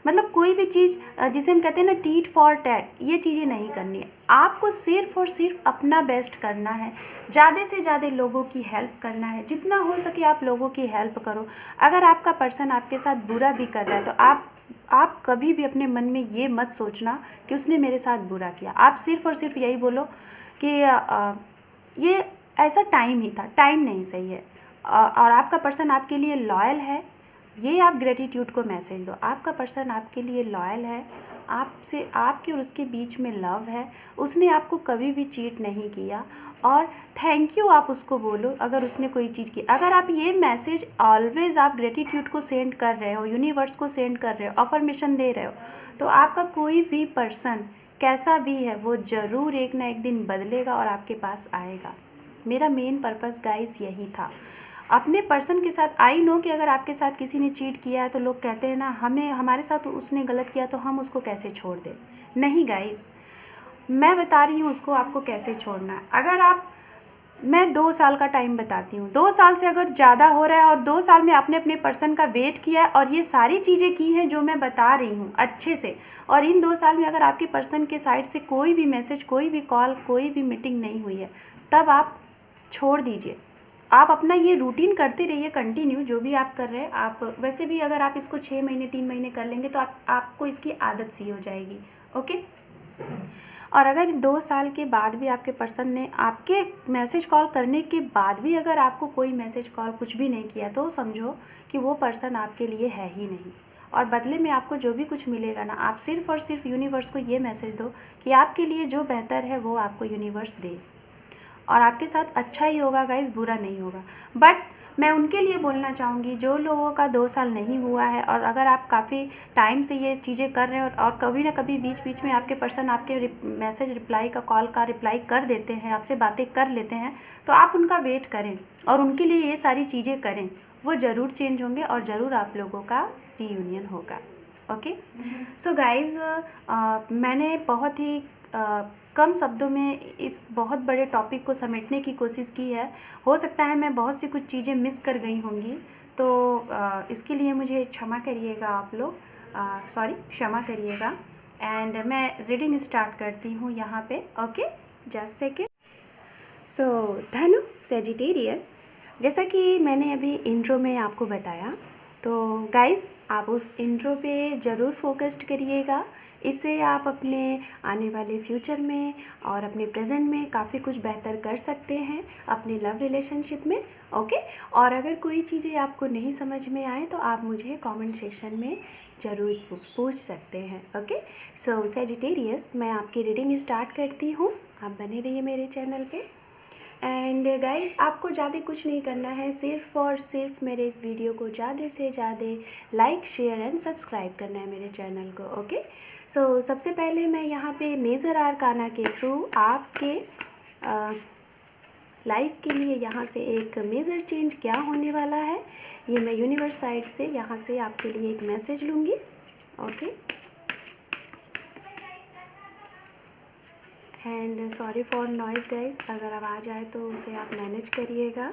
मतलब कोई भी चीज़ जिसे हम कहते हैं ना टीट फॉर टैट, ये चीज़ें नहीं करनी है। आपको सिर्फ़ और सिर्फ अपना बेस्ट करना है, ज़्यादा से ज़्यादा लोगों की हेल्प करना है, जितना हो सके आप लोगों की हेल्प करो। अगर आपका पर्सन आपके साथ बुरा भी कर रहा है तो आप कभी भी अपने मन में ये मत सोचना कि उसने मेरे साथ बुरा किया। आप सिर्फ़ और सिर्फ यही बोलो कि ये ऐसा टाइम ही था, टाइम नहीं सही है, और आपका पर्सन आपके लिए लॉयल है। ये आप ग्रेटिट्यूड को मैसेज दो, आपका पर्सन आपके लिए लॉयल है, आपसे, आपके और उसके बीच में लव है, उसने आपको कभी भी चीट नहीं किया, और थैंक यू आप उसको बोलो अगर उसने कोई चीज़ की। अगर आप ये मैसेज ऑलवेज़ आप ग्रेटिट्यूड को सेंड कर रहे हो, यूनिवर्स को सेंड कर रहे हो, अफर्मेशन दे रहे हो, तो आपका कोई भी पर्सन कैसा भी है वो ज़रूर एक ना एक दिन बदलेगा और आपके पास आएगा। मेरा मेन पर्पस गाइस यही था, अपने पर्सन के साथ। आई नो कि अगर आपके साथ किसी ने चीट किया है तो लोग कहते हैं ना, हमारे साथ उसने गलत किया तो हम उसको कैसे छोड़ दें। नहीं गाइस, मैं बता रही हूँ उसको आपको कैसे छोड़ना है। अगर मैं 2 साल का टाइम बताती हूँ, 2 साल से अगर ज़्यादा हो रहा है और 2 साल में आपने अपने पर्सन का वेट किया है और ये सारी चीज़ें की हैं जो मैं बता रही हूँ अच्छे से, और इन 2 साल में अगर आपके पर्सन के साइड से कोई भी मैसेज, कोई भी कॉल, कोई भी मीटिंग नहीं हुई है, तब आप छोड़ दीजिए। आप अपना ये रूटीन करते रहिए कंटिन्यू, जो भी आप कर रहे हैं। आप वैसे भी अगर आप इसको 6 महीने 3 महीने कर लेंगे तो आपको इसकी आदत सी हो जाएगी। ओके, और अगर 2 साल के बाद भी आपके पर्सन ने आपके मैसेज कॉल करने के बाद भी अगर आपको कोई मैसेज कॉल कुछ भी नहीं किया, तो समझो कि वो पर्सन आपके लिए है ही नहीं, और बदले में आपको जो भी कुछ मिलेगा ना, आप सिर्फ़ और सिर्फ यूनिवर्स को ये मैसेज दो कि आपके लिए जो बेहतर है वो आपको यूनिवर्स दे, और आपके साथ अच्छा ही होगा गाइस, बुरा नहीं होगा। बट मैं उनके लिए बोलना चाहूँगी जो लोगों का 2 साल नहीं हुआ है, और अगर आप काफ़ी टाइम से ये चीज़ें कर रहे हैं और कभी ना कभी बीच बीच में आपके पर्सन आपके मैसेज रिप्लाई का, कॉल का रिप्लाई कर देते हैं, आपसे बातें कर लेते हैं, तो आप उनका वेट करें और उनके लिए ये सारी चीज़ें करें। वो ज़रूर चेंज होंगे और ज़रूर आप लोगों का रीयूनियन होगा। ओके, सो गाइज़, मैंने बहुत ही कम शब्दों में इस बहुत बड़े टॉपिक को समेटने की कोशिश की है। हो सकता है मैं बहुत सी कुछ चीज़ें मिस कर गई होंगी, तो इसके लिए मुझे क्षमा करिएगा आप लोग, क्षमा करिएगा। एंड मैं रीडिंग स्टार्ट करती हूँ यहाँ पे। Okay, just second. सो धनु सेजिटेरियस, जैसा कि मैंने अभी इंट्रो में आपको बताया, तो गाइस आप उस इंट्रो पे ज़रूर फोकस्ड करिएगा। इससे आप अपने आने वाले फ्यूचर में और अपने प्रेजेंट में काफ़ी कुछ बेहतर कर सकते हैं अपने लव रिलेशनशिप में। ओके, और अगर कोई चीज़ें आपको नहीं समझ में आए तो आप मुझे कमेंट सेक्शन में ज़रूर पूछ सकते हैं। ओके, सो सेजिटेरियस, मैं आपकी रीडिंग स्टार्ट करती हूँ। आप बने रहिए मेरे चैनल पे। एंड गाइस, आपको ज़्यादा कुछ नहीं करना है, सिर्फ़ और सिर्फ मेरे इस वीडियो को ज़्यादा से ज़्यादा लाइक, शेयर एंड सब्सक्राइब करना है मेरे चैनल को। ओके, सो सबसे पहले मैं यहाँ पे मेजर आर्काना के थ्रू आपके लाइफ के लिए यहाँ से एक मेजर चेंज क्या होने वाला है, ये मैं यूनिवर्स साइड से यहाँ से आपके लिए एक मैसेज लूँगी। Okay, and sorry for noise guys, अगर आवाज़ आए तो उसे आप मैनेज करिएगा।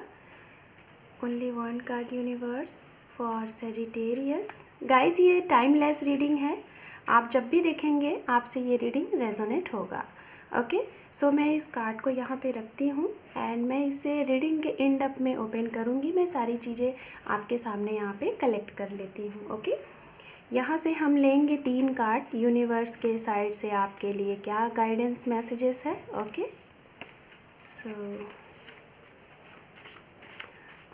Only one card universe for Sagittarius. Guys, ये टाइमलेस रीडिंग है, आप जब भी देखेंगे आपसे ये रीडिंग रेजोनेट होगा। ओके, सो मैं इस कार्ड को यहाँ पे रखती हूँ एंड मैं इसे रीडिंग के एंड अप में ओपन करूँगी। मैं सारी चीज़ें आपके सामने यहाँ पे कलेक्ट कर लेती हूँ। ओके, यहाँ से हम लेंगे 3 कार्ड, यूनिवर्स के साइड से आपके लिए क्या गाइडेंस मैसेजेस है। ओके, सो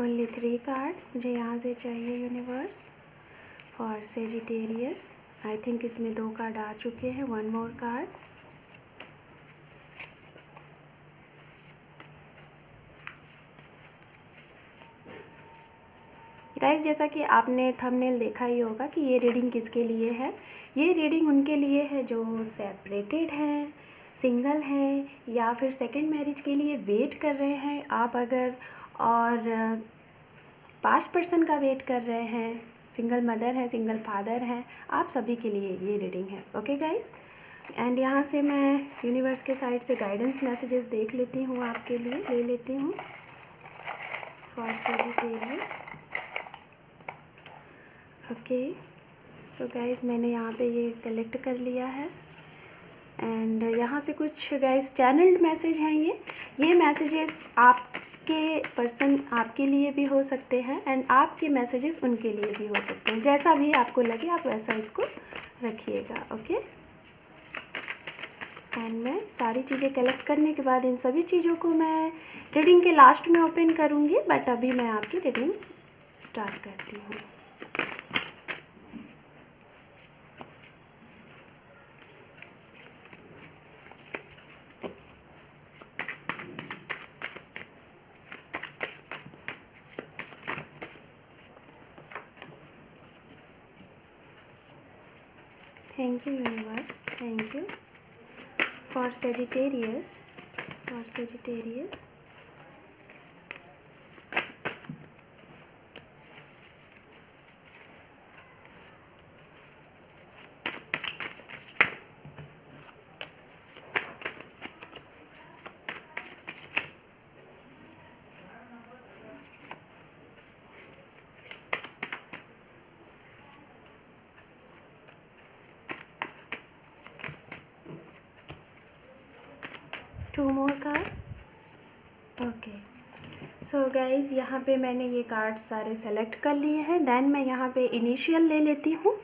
ओनली 3 कार्ड मुझे यहाँ से चाहिए universe for Sagittarius. I think इसमें 2 कार्ड आ चुके हैं, 1 मोर कार्ड। गाइस, जैसा कि आपने थंबनेल देखा ही होगा कि ये रीडिंग किसके लिए है। ये रीडिंग उनके लिए है जो सेपरेटेड हैं, सिंगल हैं, या फिर सेकंड मैरिज के लिए वेट कर रहे हैं आप अगर, और पास्ट पर्सन का वेट कर रहे हैं, सिंगल मदर है, सिंगल फादर है, आप सभी के लिए ये रीडिंग है। ओके गाइस, एंड यहाँ से मैं यूनिवर्स के साइड से गाइडेंस मैसेजेस देख लेती हूँ, आपके लिए ले लेती हूँ for Sagittarius. Okay, so guys, मैंने यहाँ पे ये कलेक्ट कर लिया है एंड यहाँ से कुछ गाइस चैनल्ड मैसेज हैं। ये मैसेजेस आपके पर्सन आपके लिए भी हो सकते हैं एंड आपके मैसेजेस उनके लिए भी हो सकते हैं, जैसा भी आपको लगे आप वैसा इसको रखिएगा। ओके, एंड मैं सारी चीज़ें कलेक्ट करने के बाद इन सभी चीज़ों को मैं रीडिंग के लास्ट में ओपन करूँगी, बट अभी मैं आपकी रीडिंग स्टार्ट करती हूँ। Thank you universe, thank you for Sagittarius, for Sagittarius. Two more card. Okay, so guys, यहाँ पे मैंने ये कार्ड सारे सेलेक्ट कर लिए हैं। देन मैं यहाँ पे इनिशियल ले लेती हूँ,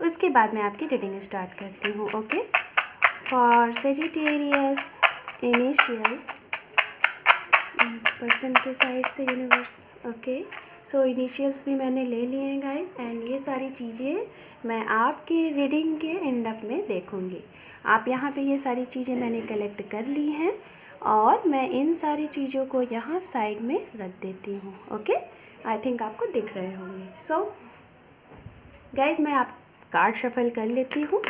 उसके बाद मैं आपकी रीडिंग स्टार्ट करती हूँ। Okay, for Sagittarius initial person के साइड से यूनिवर्स। ओके, सो इनिशियल्स भी मैंने ले लिए हैं गाइस, एंड ये सारी चीज़ें मैं आपके रीडिंग के एंड अप में देखूँगी। आप यहाँ पे ये सारी चीज़ें मैंने कलेक्ट कर ली हैं और मैं इन सारी चीज़ों को यहाँ साइड में रख देती हूँ। ओके, आई थिंक आपको दिख रहे होंगे। सो गाइज मैं आप कार्ड शफल कर लेती हूँ।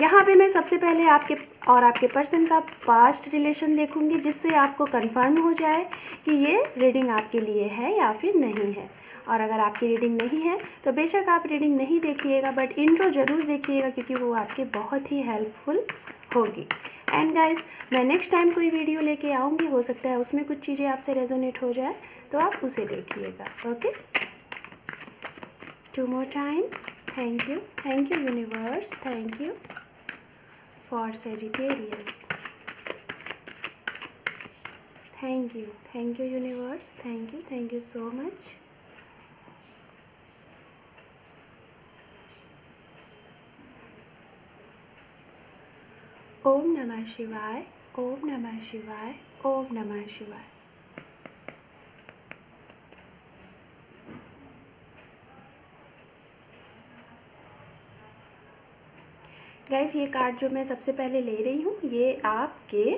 यहाँ पे मैं सबसे पहले आपके और आपके पर्सन का पास्ट रिलेशन देखूँगी, जिससे आपको कंफर्म हो जाए कि ये रीडिंग आपके लिए है या फिर नहीं है। और अगर आपकी रीडिंग नहीं है तो बेशक आप रीडिंग नहीं देखिएगा, बट इंट्रो ज़रूर देखिएगा क्योंकि वो आपके बहुत ही हेल्पफुल होगी। एंड गाइज मैं नेक्स्ट टाइम कोई वीडियो लेके आऊँगी, हो सकता है उसमें कुछ चीज़ें आपसे रेजोनेट हो जाए तो आप उसे देखिएगा। Okay, 2 more time. Thank you universe, thank you for Sagittarius. Thank you universe, thank you so much. Om Namah Shivaya, Om Namah Shivaya, Om Namah Shivaya. Guys ये कार्ड जो मैं सबसे पहले ले रही हूँ ये आपके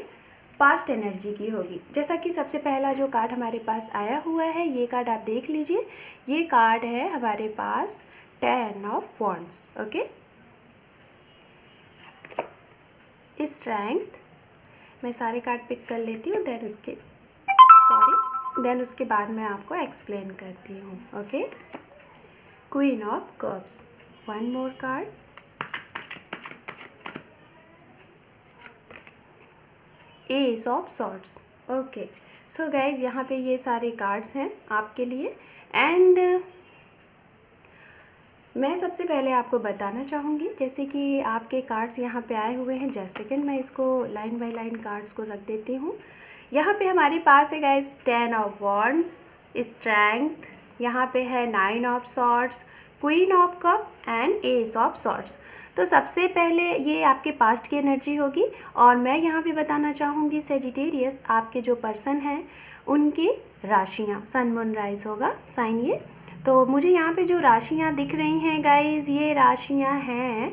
पास्ट एनर्जी की होगी। जैसा कि सबसे पहला जो कार्ड हमारे पास आया हुआ है ये कार्ड आप देख लीजिए। ये कार्ड है हमारे पास 10 ऑफ वॉन्ड्स। ओके, स्ट्रेंथ मैं सारे कार्ड पिक कर लेती हूँ, देन उसके बाद मैं आपको एक्सप्लेन करती हूँ। Okay, queen of cups, 1 more card, S of swords. Okay, so guys यहाँ पे ये सारे कार्ड्स हैं आपके लिए। एंड मैं सबसे पहले आपको बताना चाहूँगी, जैसे कि आपके कार्ड्स यहाँ पे आए हुए हैं। जस्ट सेकेंड मैं इसको लाइन बाय लाइन कार्ड्स को रख देती हूँ। यहाँ पे हमारे पास है गाइज 10 ऑफ वॉन्ड्स, स्ट्रेंथ, यहाँ पे है 9 of swords, queen of cup and S of swords. तो सबसे पहले ये आपके पास्ट की एनर्जी होगी और मैं यहाँ पे बताना चाहूँगी सेजिटेरियस आपके जो पर्सन हैं उनकी राशियाँ, सन मून राइज होगा साइन ये। तो मुझे यहाँ पे जो राशियाँ दिख रही हैं गाइज, ये राशियाँ हैं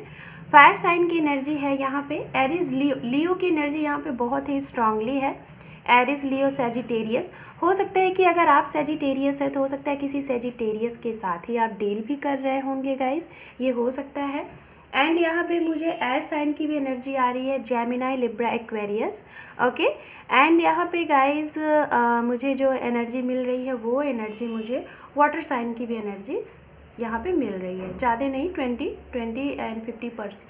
फायर साइन की एनर्जी है यहाँ पे। एरिस लियो की एनर्जी यहाँ पे बहुत ही स्ट्रांगली है। एरिस लियो सेजिटेरियस, हो सकता है कि अगर आप सेजिटेरियस है तो हो सकता है किसी सेजिटेरियस के साथ ही आप डील भी कर रहे होंगे गाइज, ये हो सकता है। एंड यहाँ पे मुझे एयर साइन की भी एनर्जी आ रही है, Gemini, Libra, Aquarius. Okay, and यहाँ पे गाइज मुझे जो एनर्जी मिल रही है वो एनर्जी मुझे वाटर साइन की भी एनर्जी यहाँ पे मिल रही है। ज़्यादा नहीं, 20 एंड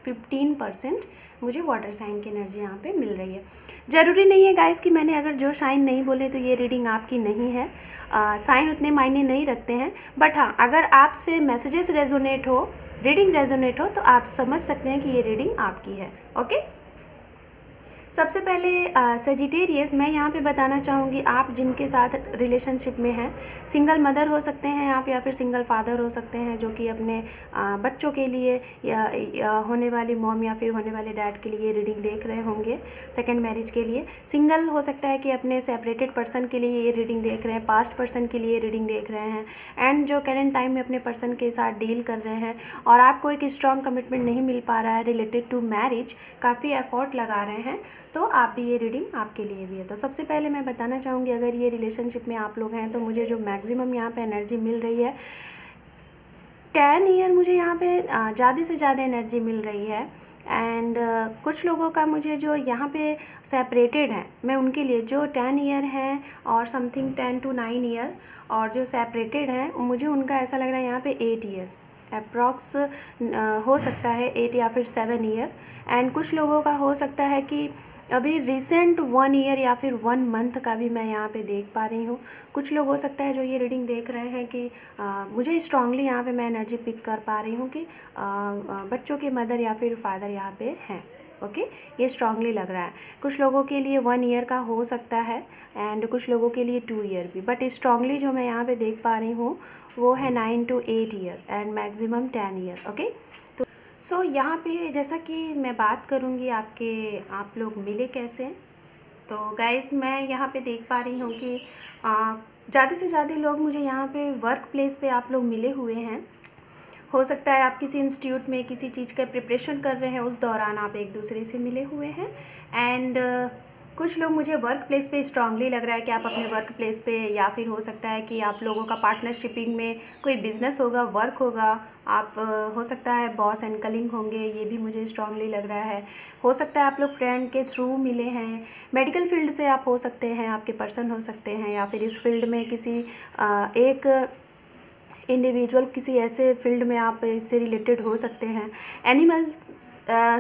15% मुझे वाटर साइन की एनर्जी यहाँ पे मिल रही है। ज़रूरी नहीं है गाइस कि मैंने अगर जो साइन नहीं बोले तो ये रीडिंग आपकी नहीं है। साइन उतने मायने नहीं रखते हैं, बट हाँ अगर आपसे मैसेजेस रेजोनेट हो, रीडिंग रेजोनेट हो तो आप समझ सकते हैं कि ये रीडिंग आपकी है। ओके, सबसे पहले सेजिटेरियस मैं यहाँ पे बताना चाहूँगी, आप जिनके साथ रिलेशनशिप में हैं, सिंगल मदर हो सकते हैं आप या फिर सिंगल फादर हो सकते हैं, जो कि अपने बच्चों के लिए या होने वाली मॉम या फिर होने वाले डैड के लिए रीडिंग देख रहे होंगे सेकंड मैरिज के लिए। सिंगल हो सकता है कि अपने सेपरेटेड पर्सन के लिए ये रीडिंग देख रहे हैं, पास्ट पर्सन के लिए रीडिंग देख रहे हैं, एंड जो करेंट टाइम में अपने पर्सन के साथ डील कर रहे हैं और आपको एक स्ट्रॉन्ग कमिटमेंट नहीं मिल पा रहा है रिलेटेड टू मैरिज, काफ़ी एफर्ट लगा रहे हैं, तो आप भी ये रीडिंग आपके लिए भी है। तो सबसे पहले मैं बताना चाहूँगी, अगर ये रिलेशनशिप में आप लोग हैं तो मुझे जो मैक्सिमम यहाँ पे एनर्जी मिल रही है 10 ईयर, मुझे यहाँ पे ज़्यादा से ज़्यादा एनर्जी मिल रही है। एंड कुछ लोगों का मुझे जो यहाँ पे सेपरेटेड हैं, मैं उनके लिए जो 10 ईयर हैं और समथिंग 10 to 9 ईयर, और जो सेपरेटेड हैं मुझे उनका ऐसा लग रहा है यहाँ पे 8 ईयर अप्रॉक्स हो सकता है, 8 या फिर 7 ईयर। एंड कुछ लोगों का हो सकता है कि अभी रिसेंट 1 ईयर या फिर 1 मंथ का भी मैं यहाँ पे देख पा रही हूँ। कुछ लोग हो सकता है जो ये रीडिंग देख रहे हैं कि मुझे स्ट्रांगली यहाँ पे मैं एनर्जी पिक कर पा रही हूँ कि बच्चों के मदर या फिर फादर यहाँ पे हैं। ओके, ये स्ट्रांगली लग रहा है। कुछ लोगों के लिए 1 ईयर का हो सकता है एंड कुछ लोगों के लिए 2 ईयर भी, बट स्ट्रांगली जो मैं यहाँ पे देख पा रही हूँ वो है 9 to 8 year and maximum 10 year. Okay, तो सो यहाँ पे जैसा कि मैं बात करूँगी आप लोग मिले कैसे, तो गाइज़ मैं यहाँ पे देख पा रही हूँ कि ज़्यादा से ज़्यादा लोग मुझे यहाँ पे वर्क प्लेस पे आप लोग मिले हुए हैं। हो सकता है आप किसी इंस्टीट्यूट में किसी चीज़ का प्रिपरेशन कर रहे हैं, उस दौरान आप एक दूसरे से मिले हुए हैं। एंड कुछ लोग मुझे वर्क प्लेस पे स्ट्रांगली लग रहा है कि आप अपने वर्क प्लेस पे, या फिर हो सकता है कि आप लोगों का पार्टनरशिपिंग में कोई बिजनेस होगा, वर्क होगा। आप हो सकता है बॉस एंड कलिंग होंगे, ये भी मुझे स्ट्रांगली लग रहा है। हो सकता है आप लोग फ्रेंड के थ्रू मिले हैं। मेडिकल फील्ड से आप हो सकते हैं, आपके पर्सन हो सकते हैं, या फिर इस फील्ड में किसी एक इंडिविजुअल किसी ऐसे फील्ड में आप इससे रिलेटेड हो सकते हैं। एनिमल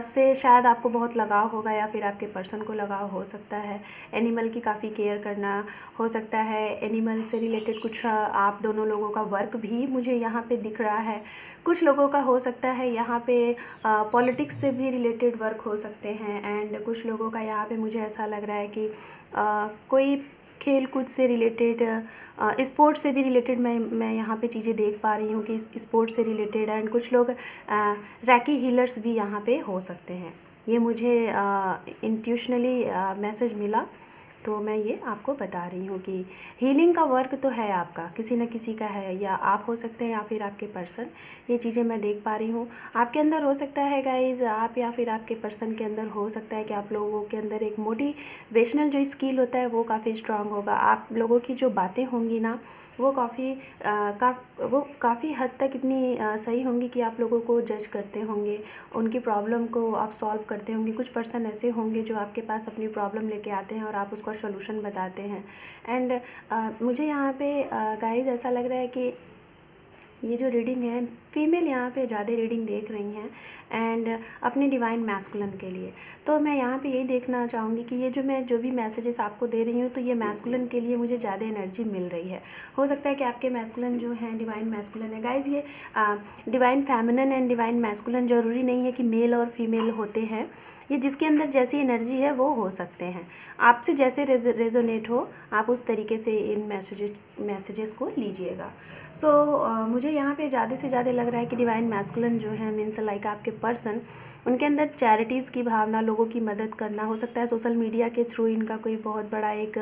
से शायद आपको बहुत लगाव होगा, या फिर आपके पर्सन को लगाव हो सकता है। एनिमल की काफ़ी केयर करना हो सकता है। एनिमल से रिलेटेड कुछ आप दोनों लोगों का वर्क भी मुझे यहाँ पे दिख रहा है। कुछ लोगों का हो सकता है यहाँ पे पॉलिटिक्स से भी रिलेटेड वर्क हो सकते हैं। एंड कुछ लोगों का यहाँ पे मुझे ऐसा लग रहा है कि कोई खेल कूद से रिलेटेड, स्पोर्ट्स से भी रिलेटेड मैं यहाँ पे चीज़ें देख पा रही हूँ कि स्पोर्ट्स से रिलेटेड। एंड कुछ लोग रैकी हीलर्स भी यहाँ पे हो सकते हैं। ये मुझे इंट्यूशनली मैसेज मिला, तो मैं ये आपको बता रही हूँ कि हीलिंग का वर्क तो है आपका, किसी न किसी का है, या आप हो सकते हैं या फिर आपके पर्सन। ये चीज़ें मैं देख पा रही हूँ आपके अंदर। हो सकता है गाइज आप या फिर आपके पर्सन के अंदर हो सकता है कि आप लोगों के अंदर एक मोटिवेशनल जो स्किल होता है वो काफ़ी स्ट्रांग होगा। आप लोगों की जो बातें होंगी ना, वो काफ़ी हद तक इतनी सही होंगी कि आप लोगों को जज करते होंगे, उनकी प्रॉब्लम को आप सॉल्व करते होंगे। कुछ पर्सन ऐसे होंगे जो आपके पास अपनी प्रॉब्लम लेके आते हैं और आप उसका सॉल्यूशन बताते हैं। एंड मुझे यहाँ पे गाइस ऐसा लग रहा है कि ये जो रीडिंग है, फीमेल यहाँ पे ज़्यादा रीडिंग देख रही हैं एंड अपने डिवाइन मैस्कुलिन के लिए। तो मैं यहाँ पे यही देखना चाहूँगी कि ये मैं जो भी मैसेजेस आपको दे रही हूँ, तो ये मैस्कुलिन के लिए मुझे ज़्यादा एनर्जी मिल रही है। हो सकता है कि आपके मैस्कुलिन जो हैं डिवाइन मैस्कुलिन है। गाइज ये divine feminine and divine masculine ज़रूरी नहीं है कि मेल और फीमेल होते हैं। ये जिसके अंदर जैसी एनर्जी है वो हो सकते हैं। आपसे जैसे रेजोनेट हो, आप उस तरीके से इन मैसेजेस को लीजिएगा। मुझे यहाँ पे ज़्यादा से ज़्यादा लग रहा है कि डिवाइन मैस्कुलिन जो है, मीन्स लाइक आपके पर्सन, उनके अंदर चैरिटीज़ की भावना, लोगों की मदद करना। हो सकता है सोशल मीडिया के थ्रू इनका कोई बहुत बड़ा एक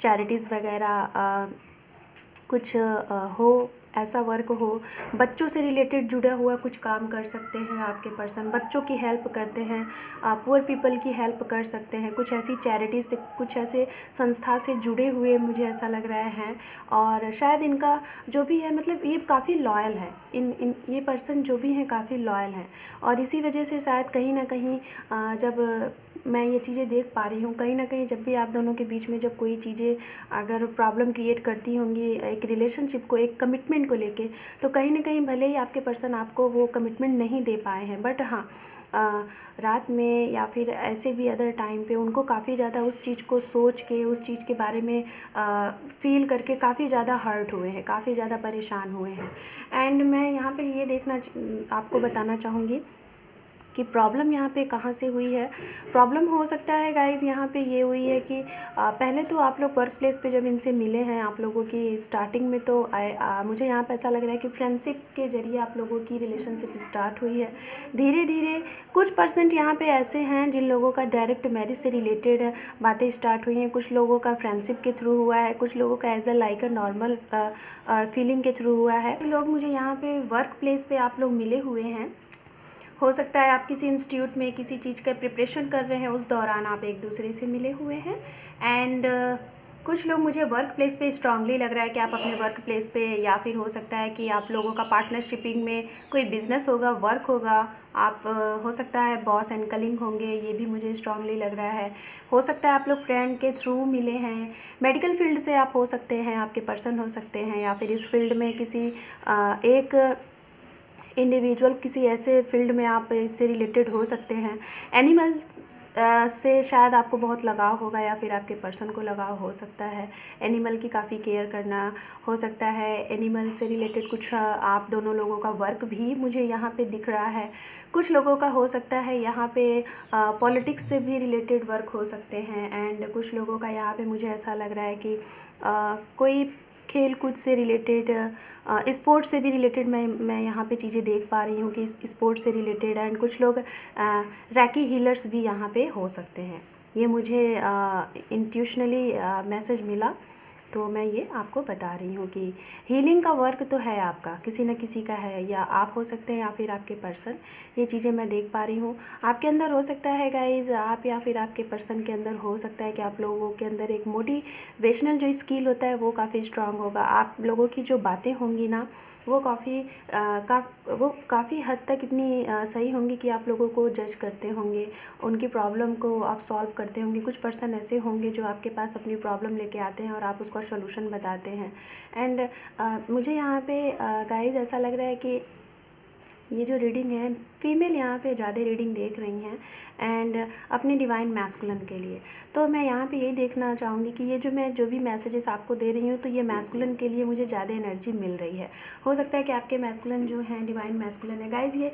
चैरिटीज़ वगैरह कुछ हो, ऐसा वर्क हो। बच्चों से रिलेटेड जुड़ा हुआ कुछ काम कर सकते हैं आपके पर्सन। बच्चों की हेल्प करते हैं, पुअर पीपल की हेल्प कर सकते हैं। कुछ ऐसी चैरिटीज़ से, कुछ ऐसे संस्था से जुड़े हुए मुझे ऐसा लग रहा है। और शायद इनका जो भी है, मतलब ये काफ़ी लॉयल है। ये पर्सन जो भी हैं काफ़ी लॉयल हैं, और इसी वजह से शायद कहीं ना कहीं जब मैं ये चीज़ें देख पा रही हूँ, कहीं ना कहीं जब भी आप दोनों के बीच में जब कोई चीज़ें अगर प्रॉब्लम क्रिएट करती होंगी एक रिलेशनशिप को, एक कमिटमेंट को लेके, तो कहीं ना कहीं भले ही आपके पर्सन आपको वो कमिटमेंट नहीं दे पाए हैं, बट हाँ रात में या फिर ऐसे भी अदर टाइम पे उनको काफ़ी ज़्यादा उस चीज़ को सोच के, उस चीज़ के बारे में फील करके काफ़ी ज़्यादा हर्ट हुए हैं, काफ़ी ज़्यादा परेशान हुए हैं। एंड मैं यहाँ पे ये आपको बताना चाहूँगी कि प्रॉब्लम यहाँ पे कहाँ से हुई है। प्रॉब्लम हो सकता है गाइज़ यहाँ पे ये हुई है कि पहले तो आप लोग वर्क प्लेस पे जब इनसे मिले हैं, आप लोगों की स्टार्टिंग में तो मुझे यहाँ पे ऐसा लग रहा है कि फ्रेंडशिप के ज़रिए आप लोगों की रिलेशनशिप स्टार्ट हुई है। धीरे धीरे कुछ % यहाँ पे ऐसे हैं जिन लोगों का डायरेक्ट मैरिज से रिलेटेड बातें स्टार्ट हुई हैं। कुछ लोगों का फ्रेंडशिप के थ्रू हुआ है, कुछ लोगों का as a like a normal feeling के थ्रू हुआ है। लोग मुझे यहाँ पे वर्क प्लेस पे आप लोग मिले हुए हैं। हो सकता है आप किसी इंस्टीट्यूट में किसी चीज़ का प्रिपरेशन कर रहे हैं, उस दौरान आप एक दूसरे से मिले हुए हैं। एंड कुछ लोग मुझे वर्क प्लेस पे स्ट्रांगली लग रहा है कि आप अपने वर्क प्लेस पे, या फिर हो सकता है कि आप लोगों का पार्टनरशिपिंग में कोई बिजनेस होगा, वर्क होगा। आप हो सकता है बॉस एंड कलिंग होंगे, ये भी मुझे स्ट्रांगली लग रहा है। हो सकता है आप लोग फ्रेंड के थ्रू मिले हैं। मेडिकल फील्ड से आप हो सकते हैं, आपके पर्सन हो सकते हैं, या फिर इस फील्ड में किसी एक इंडिविजुअल किसी ऐसे फील्ड में आप इससे रिलेटेड हो सकते हैं। एनिमल से शायद आपको बहुत लगाव होगा, या फिर आपके पर्सन को लगाव हो सकता है। एनिमल की काफ़ी केयर करना हो सकता है। एनिमल से रिलेटेड कुछ आप दोनों लोगों का वर्क भी मुझे यहाँ पे दिख रहा है। कुछ लोगों का हो सकता है यहाँ पे पॉलिटिक्स से भी रिलेटेड वर्क हो सकते हैं। एंड कुछ लोगों का यहाँ पे मुझे ऐसा लग रहा है कि कोई खेल कूद से रिलेटेड, स्पोर्ट्स से भी रिलेटेड मैं यहाँ पे चीज़ें देख पा रही हूँ कि स्पोर्ट्स से रिलेटेड। एंड कुछ लोग रैकी हीलर्स भी यहाँ पे हो सकते हैं। ये मुझे इंट्यूशनली मैसेज मिला, तो मैं ये आपको बता रही हूँ कि हीलिंग का वर्क तो है आपका, किसी न किसी का है, या आप हो सकते हैं या फिर आपके पर्सन। ये चीज़ें मैं देख पा रही हूँ आपके अंदर हो सकता है गाइज़, आप या फिर आपके पर्सन के अंदर हो सकता है कि आप लोगों के अंदर एक मोटिवेशनल जो स्किल होता है वो काफ़ी स्ट्रांग होगा। आप लोगों की जो बातें होंगी ना वो काफ़ी हद तक इतनी सही होंगी कि आप लोगों को जज करते होंगे, उनकी प्रॉब्लम को आप सॉल्व करते होंगे। कुछ पर्सन ऐसे होंगे जो आपके पास अपनी प्रॉब्लम लेके आते हैं और आप उसका सॉल्यूशन बताते हैं। एंड मुझे यहाँ पे गाइस ऐसा लग रहा है कि ये जो रीडिंग है, फीमेल यहाँ पे ज़्यादा रीडिंग देख रही हैं एंड अपने डिवाइन मैस्कुलिन के लिए। तो मैं यहाँ पे यही देखना चाहूँगी कि ये जो भी मैसेजेस आपको दे रही हूँ, तो ये मैस्कुलिन के लिए मुझे ज़्यादा एनर्जी मिल रही है। हो सकता है कि आपके मैस्कुलिन जो हैं डिवाइन मैस्कुलिन है गाइज। ये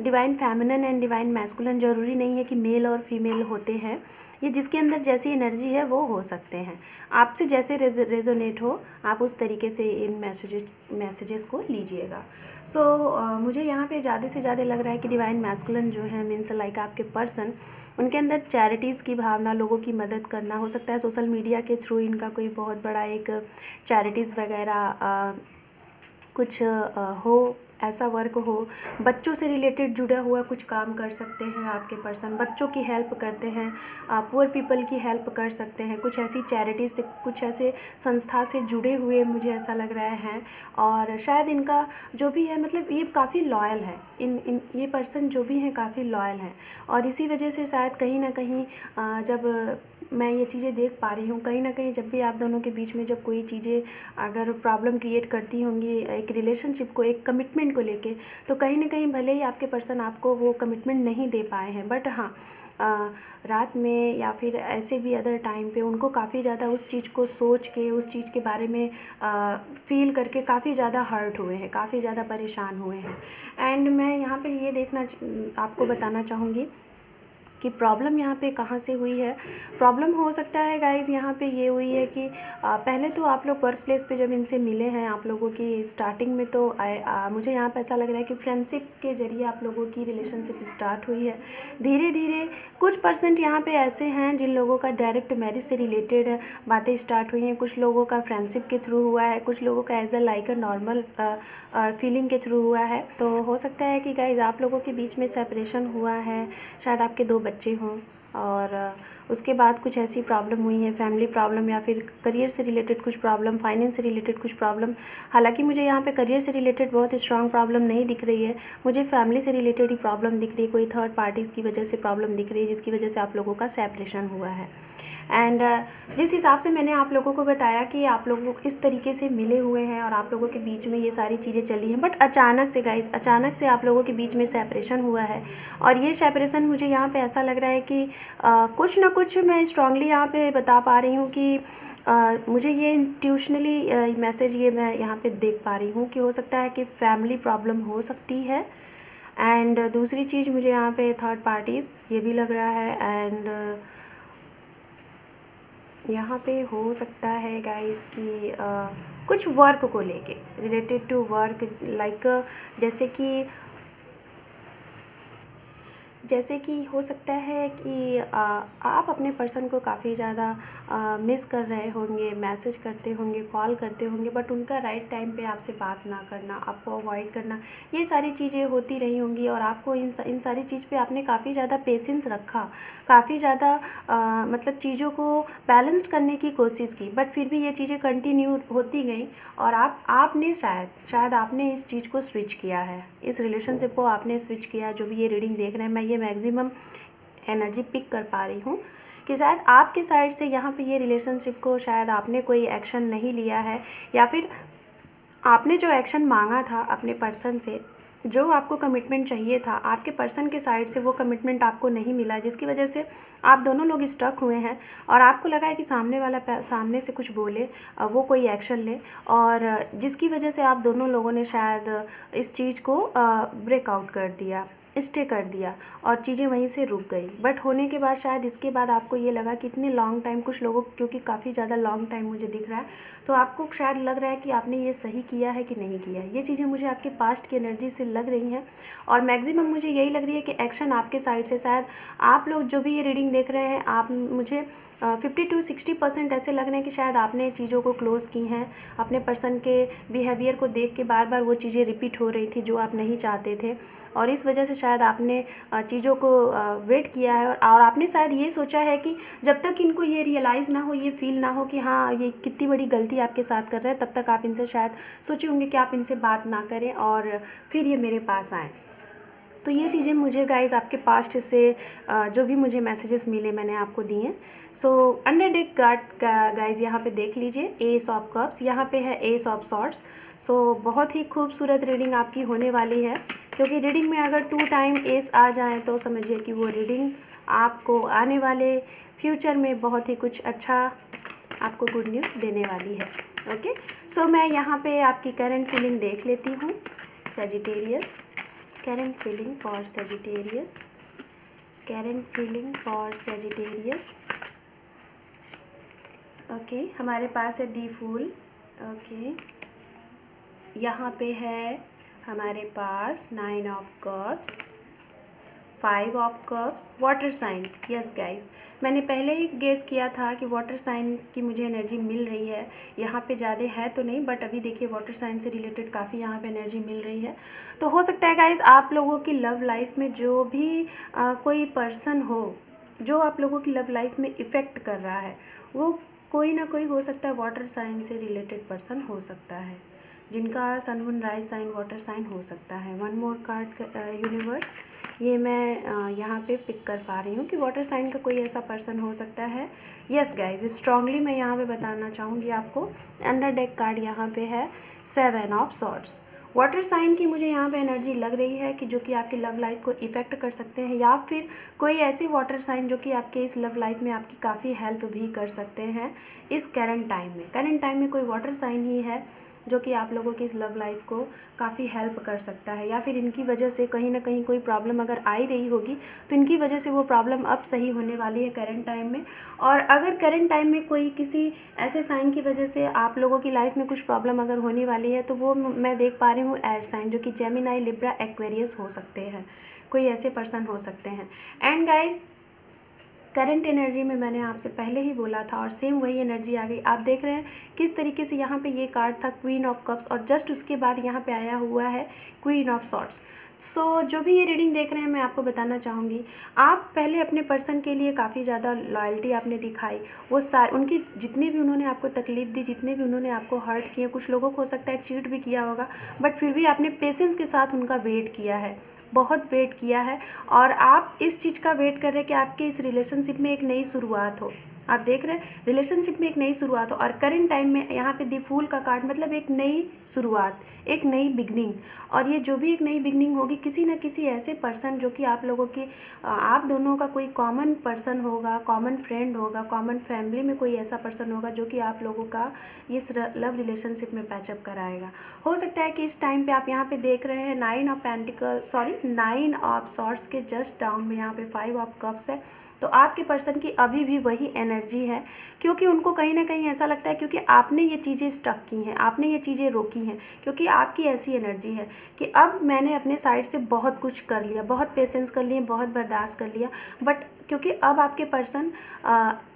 divine feminine and divine masculine ज़रूरी नहीं है कि मेल और फीमेल होते हैं। ये जिसके अंदर जैसी एनर्जी है वो हो सकते हैं। आपसे जैसे रेजोनेट हो आप उस तरीके से इन मैसेजेस को लीजिएगा। मुझे यहाँ पे ज़्यादा से ज़्यादा लग रहा है कि डिवाइन मैस्कुलिन जो है मीन्स लाइक आपके पर्सन, उनके अंदर चैरिटीज़ की भावना, लोगों की मदद करना। हो सकता है सोशल मीडिया के थ्रू इनका कोई बहुत बड़ा एक चैरिटीज़ वगैरह कुछ हो, ऐसा वर्क हो। बच्चों से रिलेटेड जुड़ा हुआ कुछ काम कर सकते हैं आपके पर्सन, बच्चों की हेल्प करते हैं, पुअर पीपल की हेल्प कर सकते हैं। कुछ ऐसी चैरिटीज़ से, कुछ ऐसे संस्था से जुड़े हुए मुझे ऐसा लग रहा है। और शायद इनका जो भी है मतलब ये काफ़ी लॉयल है, इन ये पर्सन जो भी हैं काफ़ी लॉयल हैं। और इसी वजह से शायद कहीं ना कहीं जब मैं ये चीज़ें देख पा रही हूँ, कहीं ना कहीं जब भी आप दोनों के बीच में जब कोई चीज़ें अगर प्रॉब्लम क्रिएट करती होंगी एक रिलेशनशिप को, एक कमिटमेंट को लेके, तो कहीं ना कहीं भले ही आपके पर्सन आपको वो कमिटमेंट नहीं दे पाए हैं, बट हाँ रात में या फिर ऐसे भी अदर टाइम पे उनको काफ़ी ज़्यादा उस चीज़ को सोच के, उस चीज़ के बारे में फ़ील करके काफ़ी ज़्यादा हर्ट हुए हैं, काफ़ी ज़्यादा परेशान हुए हैं। एंड मैं यहाँ पे ये आपको बताना चाहूँगी कि प्रॉब्लम यहाँ पे कहाँ से हुई है। प्रॉब्लम हो सकता है गाइज़ यहाँ पे ये हुई है कि पहले तो आप लोग वर्क प्लेस पे जब इनसे मिले हैं, आप लोगों की स्टार्टिंग में तो मुझे यहाँ पे ऐसा लग रहा है कि फ्रेंडशिप के ज़रिए आप लोगों की रिलेशनशिप स्टार्ट हुई है। धीरे धीरे कुछ % यहाँ पे ऐसे हैं जिन लोगों का डायरेक्ट मैरिज से रिलेटेड बातें स्टार्ट हुई हैं, कुछ लोगों का फ्रेंडशिप के थ्रू हुआ है, कुछ लोगों का as a like a normal feeling के थ्रू हुआ है। तो हो सकता है कि गाइज़ आप लोगों के बीच में सेपरेशन हुआ है, शायद आपके 2 बच्चे हों, और उसके बाद कुछ ऐसी प्रॉब्लम हुई है, फैमिली प्रॉब्लम या फिर करियर से रिलेटेड कुछ प्रॉब्लम, फाइनेंस से रिलेटेड कुछ प्रॉब्लम। हालांकि मुझे यहाँ पे करियर से रिलेटेड बहुत स्ट्रांग प्रॉब्लम नहीं दिख रही है, मुझे फैमिली से रिलेटेड ही प्रॉब्लम दिख रही है, कोई थर्ड पार्टीज़ की वजह से प्रॉब्लम दिख रही है जिसकी वजह से आप लोगों का सेपरेशन हुआ है। एंड जिस हिसाब से मैंने आप लोगों को बताया कि आप लोगों को किस तरीके से मिले हुए हैं और आप लोगों के बीच में ये सारी चीज़ें चली हैं, बट अचानक से गाइस, अचानक से आप लोगों के बीच में सेपरेशन हुआ है। और ये सेपरेशन मुझे यहाँ पे ऐसा लग रहा है कि कुछ ना कुछ मैं स्ट्रांगली यहाँ पे बता पा रही हूँ कि मुझे ये इंट्यूशनली मैसेज ये मैं यहाँ पे देख पा रही हूँ कि हो सकता है कि फैमिली प्रॉब्लम हो सकती है। एंड दूसरी चीज़ मुझे यहाँ पे थर्ड पार्टीज़ ये भी लग रहा है। एंड यहाँ पे हो सकता है गाइस कि कुछ वर्क को लेके, रिलेटेड टू वर्क, लाइक जैसे कि हो सकता है कि आप अपने पर्सन को काफ़ी ज़्यादा मिस कर रहे होंगे, मैसेज करते होंगे, कॉल करते होंगे, बट उनका राइट टाइम पे आपसे बात ना करना, आपको अवॉइड करना, ये सारी चीज़ें होती रही होंगी। और आपको इन सारी चीज़ पे आपने काफ़ी ज़्यादा पेशेंस रखा, काफ़ी ज़्यादा मतलब चीज़ों को बैलेंस्ड करने की कोशिश की, बट फिर भी ये चीज़ें कंटिन्यू होती गई। और आपने शायद आपने इस चीज़ को स्विच किया है, इस रिलेशनशिप को आपने स्विच किया। जो भी ये रीडिंग देख रहे हैं, मैं ये मैक्सिमम एनर्जी पिक कर पा रही हूँ कि शायद आपके साइड से यहाँ पे ये रिलेशनशिप को शायद आपने कोई एक्शन नहीं लिया है, या फिर आपने जो एक्शन मांगा था अपने पर्सन से, जो आपको कमिटमेंट चाहिए था, आपके पर्सन के साइड से वो कमिटमेंट आपको नहीं मिला, जिसकी वजह से आप दोनों लोग स्टक हुए हैं। और आपको लगा है कि सामने वाला सामने से कुछ बोले, वो कोई एक्शन ले, और जिसकी वजह से आप दोनों लोगों ने शायद इस चीज़ को ब्रेकआउट कर दिया, स्टे कर दिया, और चीज़ें वहीं से रुक गई। बट होने के बाद शायद इसके बाद आपको ये लगा कि इतने लॉन्ग टाइम, कुछ लोगों क्योंकि काफ़ी ज़्यादा लॉन्ग टाइम मुझे दिख रहा है, तो आपको शायद लग रहा है कि आपने ये सही किया है कि नहीं किया है। ये चीज़ें मुझे आपके पास्ट की एनर्जी से लग रही हैं, और मैक्सिमम मुझे यही लग रही है कि एक्शन आपके साइड से, शायद आप लोग जो भी ये रीडिंग देख रहे हैं, आप मुझे 50 to 60% ऐसे लग रहे हैं कि शायद आपने चीज़ों को क्लोज़ की हैं, अपने पर्सन के बिहेवियर को देख के बार बार वो चीज़ें रिपीट हो रही थी जो आप नहीं चाहते थे, और इस वजह से शायद आपने चीज़ों को वेट किया है, और आपने शायद ये सोचा है कि जब तक इनको ये रियलाइज़ ना हो, ये फील ना हो कि हाँ ये कितनी बड़ी गलती आपके साथ कर रहे हैं, तब तक आप इनसे शायद सोचे होंगे कि आप इनसे बात ना करें और फिर ये मेरे पास आएँ। तो ये चीज़ें मुझे गाइज़ आपके पास्ट से जो भी मुझे मैसेजेस मिले मैंने आपको दिए। So under deck card guys यहाँ पे देख लीजिए, एस ऑफ कप्स, यहाँ पे है एस ऑफ सॉर्ड्स। सो बहुत ही खूबसूरत रीडिंग आपकी होने वाली है, क्योंकि रीडिंग में अगर 2 टाइम एस आ जाए तो समझिए कि वो रीडिंग आपको आने वाले फ्यूचर में बहुत ही कुछ अच्छा आपको गुड न्यूज़ देने वाली है। ओके, सो मैं यहाँ पे आपकी करंट फीलिंग देख लेती हूँ Sagittarius. Current feeling for Sagittarius. Current feeling for Sagittarius. Okay, हमारे पास है दी फूल। ओके, यहाँ पे है हमारे पास 9 of cups, 5 of cups, water sign. Yes guys, मैंने पहले ही गेस किया था कि वाटर साइन की मुझे एनर्जी मिल रही है। यहाँ पे ज़्यादा है तो नहीं, बट अभी देखिए वाटर साइन से रिलेटेड काफ़ी यहाँ पे एनर्जी मिल रही है। तो हो सकता है गाइज आप लोगों की लव लाइफ में जो भी कोई पर्सन हो जो आप लोगों की लव लाइफ में इफ़ेक्ट कर रहा है, वो कोई ना कोई हो सकता है वाटर साइन से रिलेटेड पर्सन हो सकता है, जिनका sun moon rise sign water sign हो सकता है। वन मोर कार्ड यूनिवर्स, ये मैं यहाँ पे पिक कर पा रही हूँ कि वाटर साइन का कोई ऐसा पर्सन हो सकता है। यस गाइज, स्ट्रांगली मैं यहाँ पे बताना चाहूँगी आपको। अंडर डेक कार्ड यहाँ पे है 7 ऑफ सॉर्ड्स। वाटर साइन की मुझे यहाँ पे एनर्जी लग रही है कि जो कि आपकी लव लाइफ को इफ़ेक्ट कर सकते हैं, या फिर कोई ऐसी वाटर साइन जो कि आपके इस लव लाइफ में आपकी काफ़ी हेल्प भी कर सकते हैं इस करंट टाइम में। करंट टाइम में कोई वाटर साइन ही है जो कि आप लोगों की इस लव लाइफ को काफ़ी हेल्प कर सकता है, या फिर इनकी वजह से कहीं ना कहीं कोई प्रॉब्लम अगर आ ही रही होगी तो इनकी वजह से वो प्रॉब्लम अब सही होने वाली है करंट टाइम में। और अगर करंट टाइम में कोई किसी ऐसे साइन की वजह से आप लोगों की लाइफ में कुछ प्रॉब्लम अगर होने वाली है, तो वो मैं देख पा रही हूँ एयर साइन, जो कि जेमिनाई, लिब्रा, एक्वेरियस हो सकते हैं, कोई ऐसे पर्सन हो सकते हैं। एंड गाइज, करंट एनर्जी में मैंने आपसे पहले ही बोला था और सेम वही एनर्जी आ गई। आप देख रहे हैं किस तरीके से यहाँ पे ये कार्ड था क्वीन ऑफ कप्स, और जस्ट उसके बाद यहाँ पे आया हुआ है क्वीन ऑफ सॉर्ड्स। सो जो भी ये रीडिंग देख रहे हैं, मैं आपको बताना चाहूँगी, आप पहले अपने पर्सन के लिए काफ़ी ज़्यादा लॉयल्टी आपने दिखाई। वो उनकी जितनी भी उन्होंने आपको तकलीफ़ दी, जितने भी उन्होंने आपको हर्ट किए, कुछ लोगों को हो सकता है चीट भी किया होगा, बट फिर भी आपने पेशेंस के साथ उनका वेट किया है, बहुत वेट किया है। और आप इस चीज़ का वेट कर रहे हैं कि आपके इस रिलेशनशिप में एक नई शुरुआत हो। आप देख रहे हैं रिलेशनशिप में एक नई शुरुआत हो, और करंट टाइम में यहाँ पे दी फूल का कार्ड मतलब एक नई शुरुआत, एक नई बिगनिंग। और ये जो भी एक नई बिगनिंग होगी, किसी न किसी ऐसे पर्सन जो कि आप लोगों की आप दोनों का कोई कॉमन पर्सन होगा, कॉमन फ्रेंड होगा, कॉमन फैमिली में कोई ऐसा पर्सन होगा जो कि आप लोगों का इस लव रिलेशनशिप में पैचअप कराएगा। हो सकता है कि इस टाइम पे आप यहाँ पे देख रहे हैं 9 ऑफ सॉर्ड्स के जस्ट डाउन में यहाँ पे 5 ऑफ कप्स है। तो आपके पर्सन की अभी भी वही एनर्जी है, क्योंकि उनको कहीं ना कहीं ऐसा लगता है, क्योंकि आपने ये चीज़ें स्टक की हैं, आपने ये चीज़ें रोकी हैं, क्योंकि आपकी ऐसी एनर्जी है कि अब मैंने अपने साइड से बहुत कुछ कर लिया, बहुत पेशेंस कर लिए, बहुत बर्दाश्त कर लिया, बट क्योंकि अब आपके पर्सन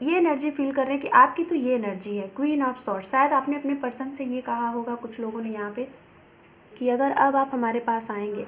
ये एनर्जी फील कर रहे हैं कि आपकी तो ये एनर्जी है क्वीन ऑफ सॉर्ड्स। शायद आपने अपने पर्सन से ये कहा होगा कुछ लोगों ने यहाँ पे कि अगर अब आप हमारे पास आएंगे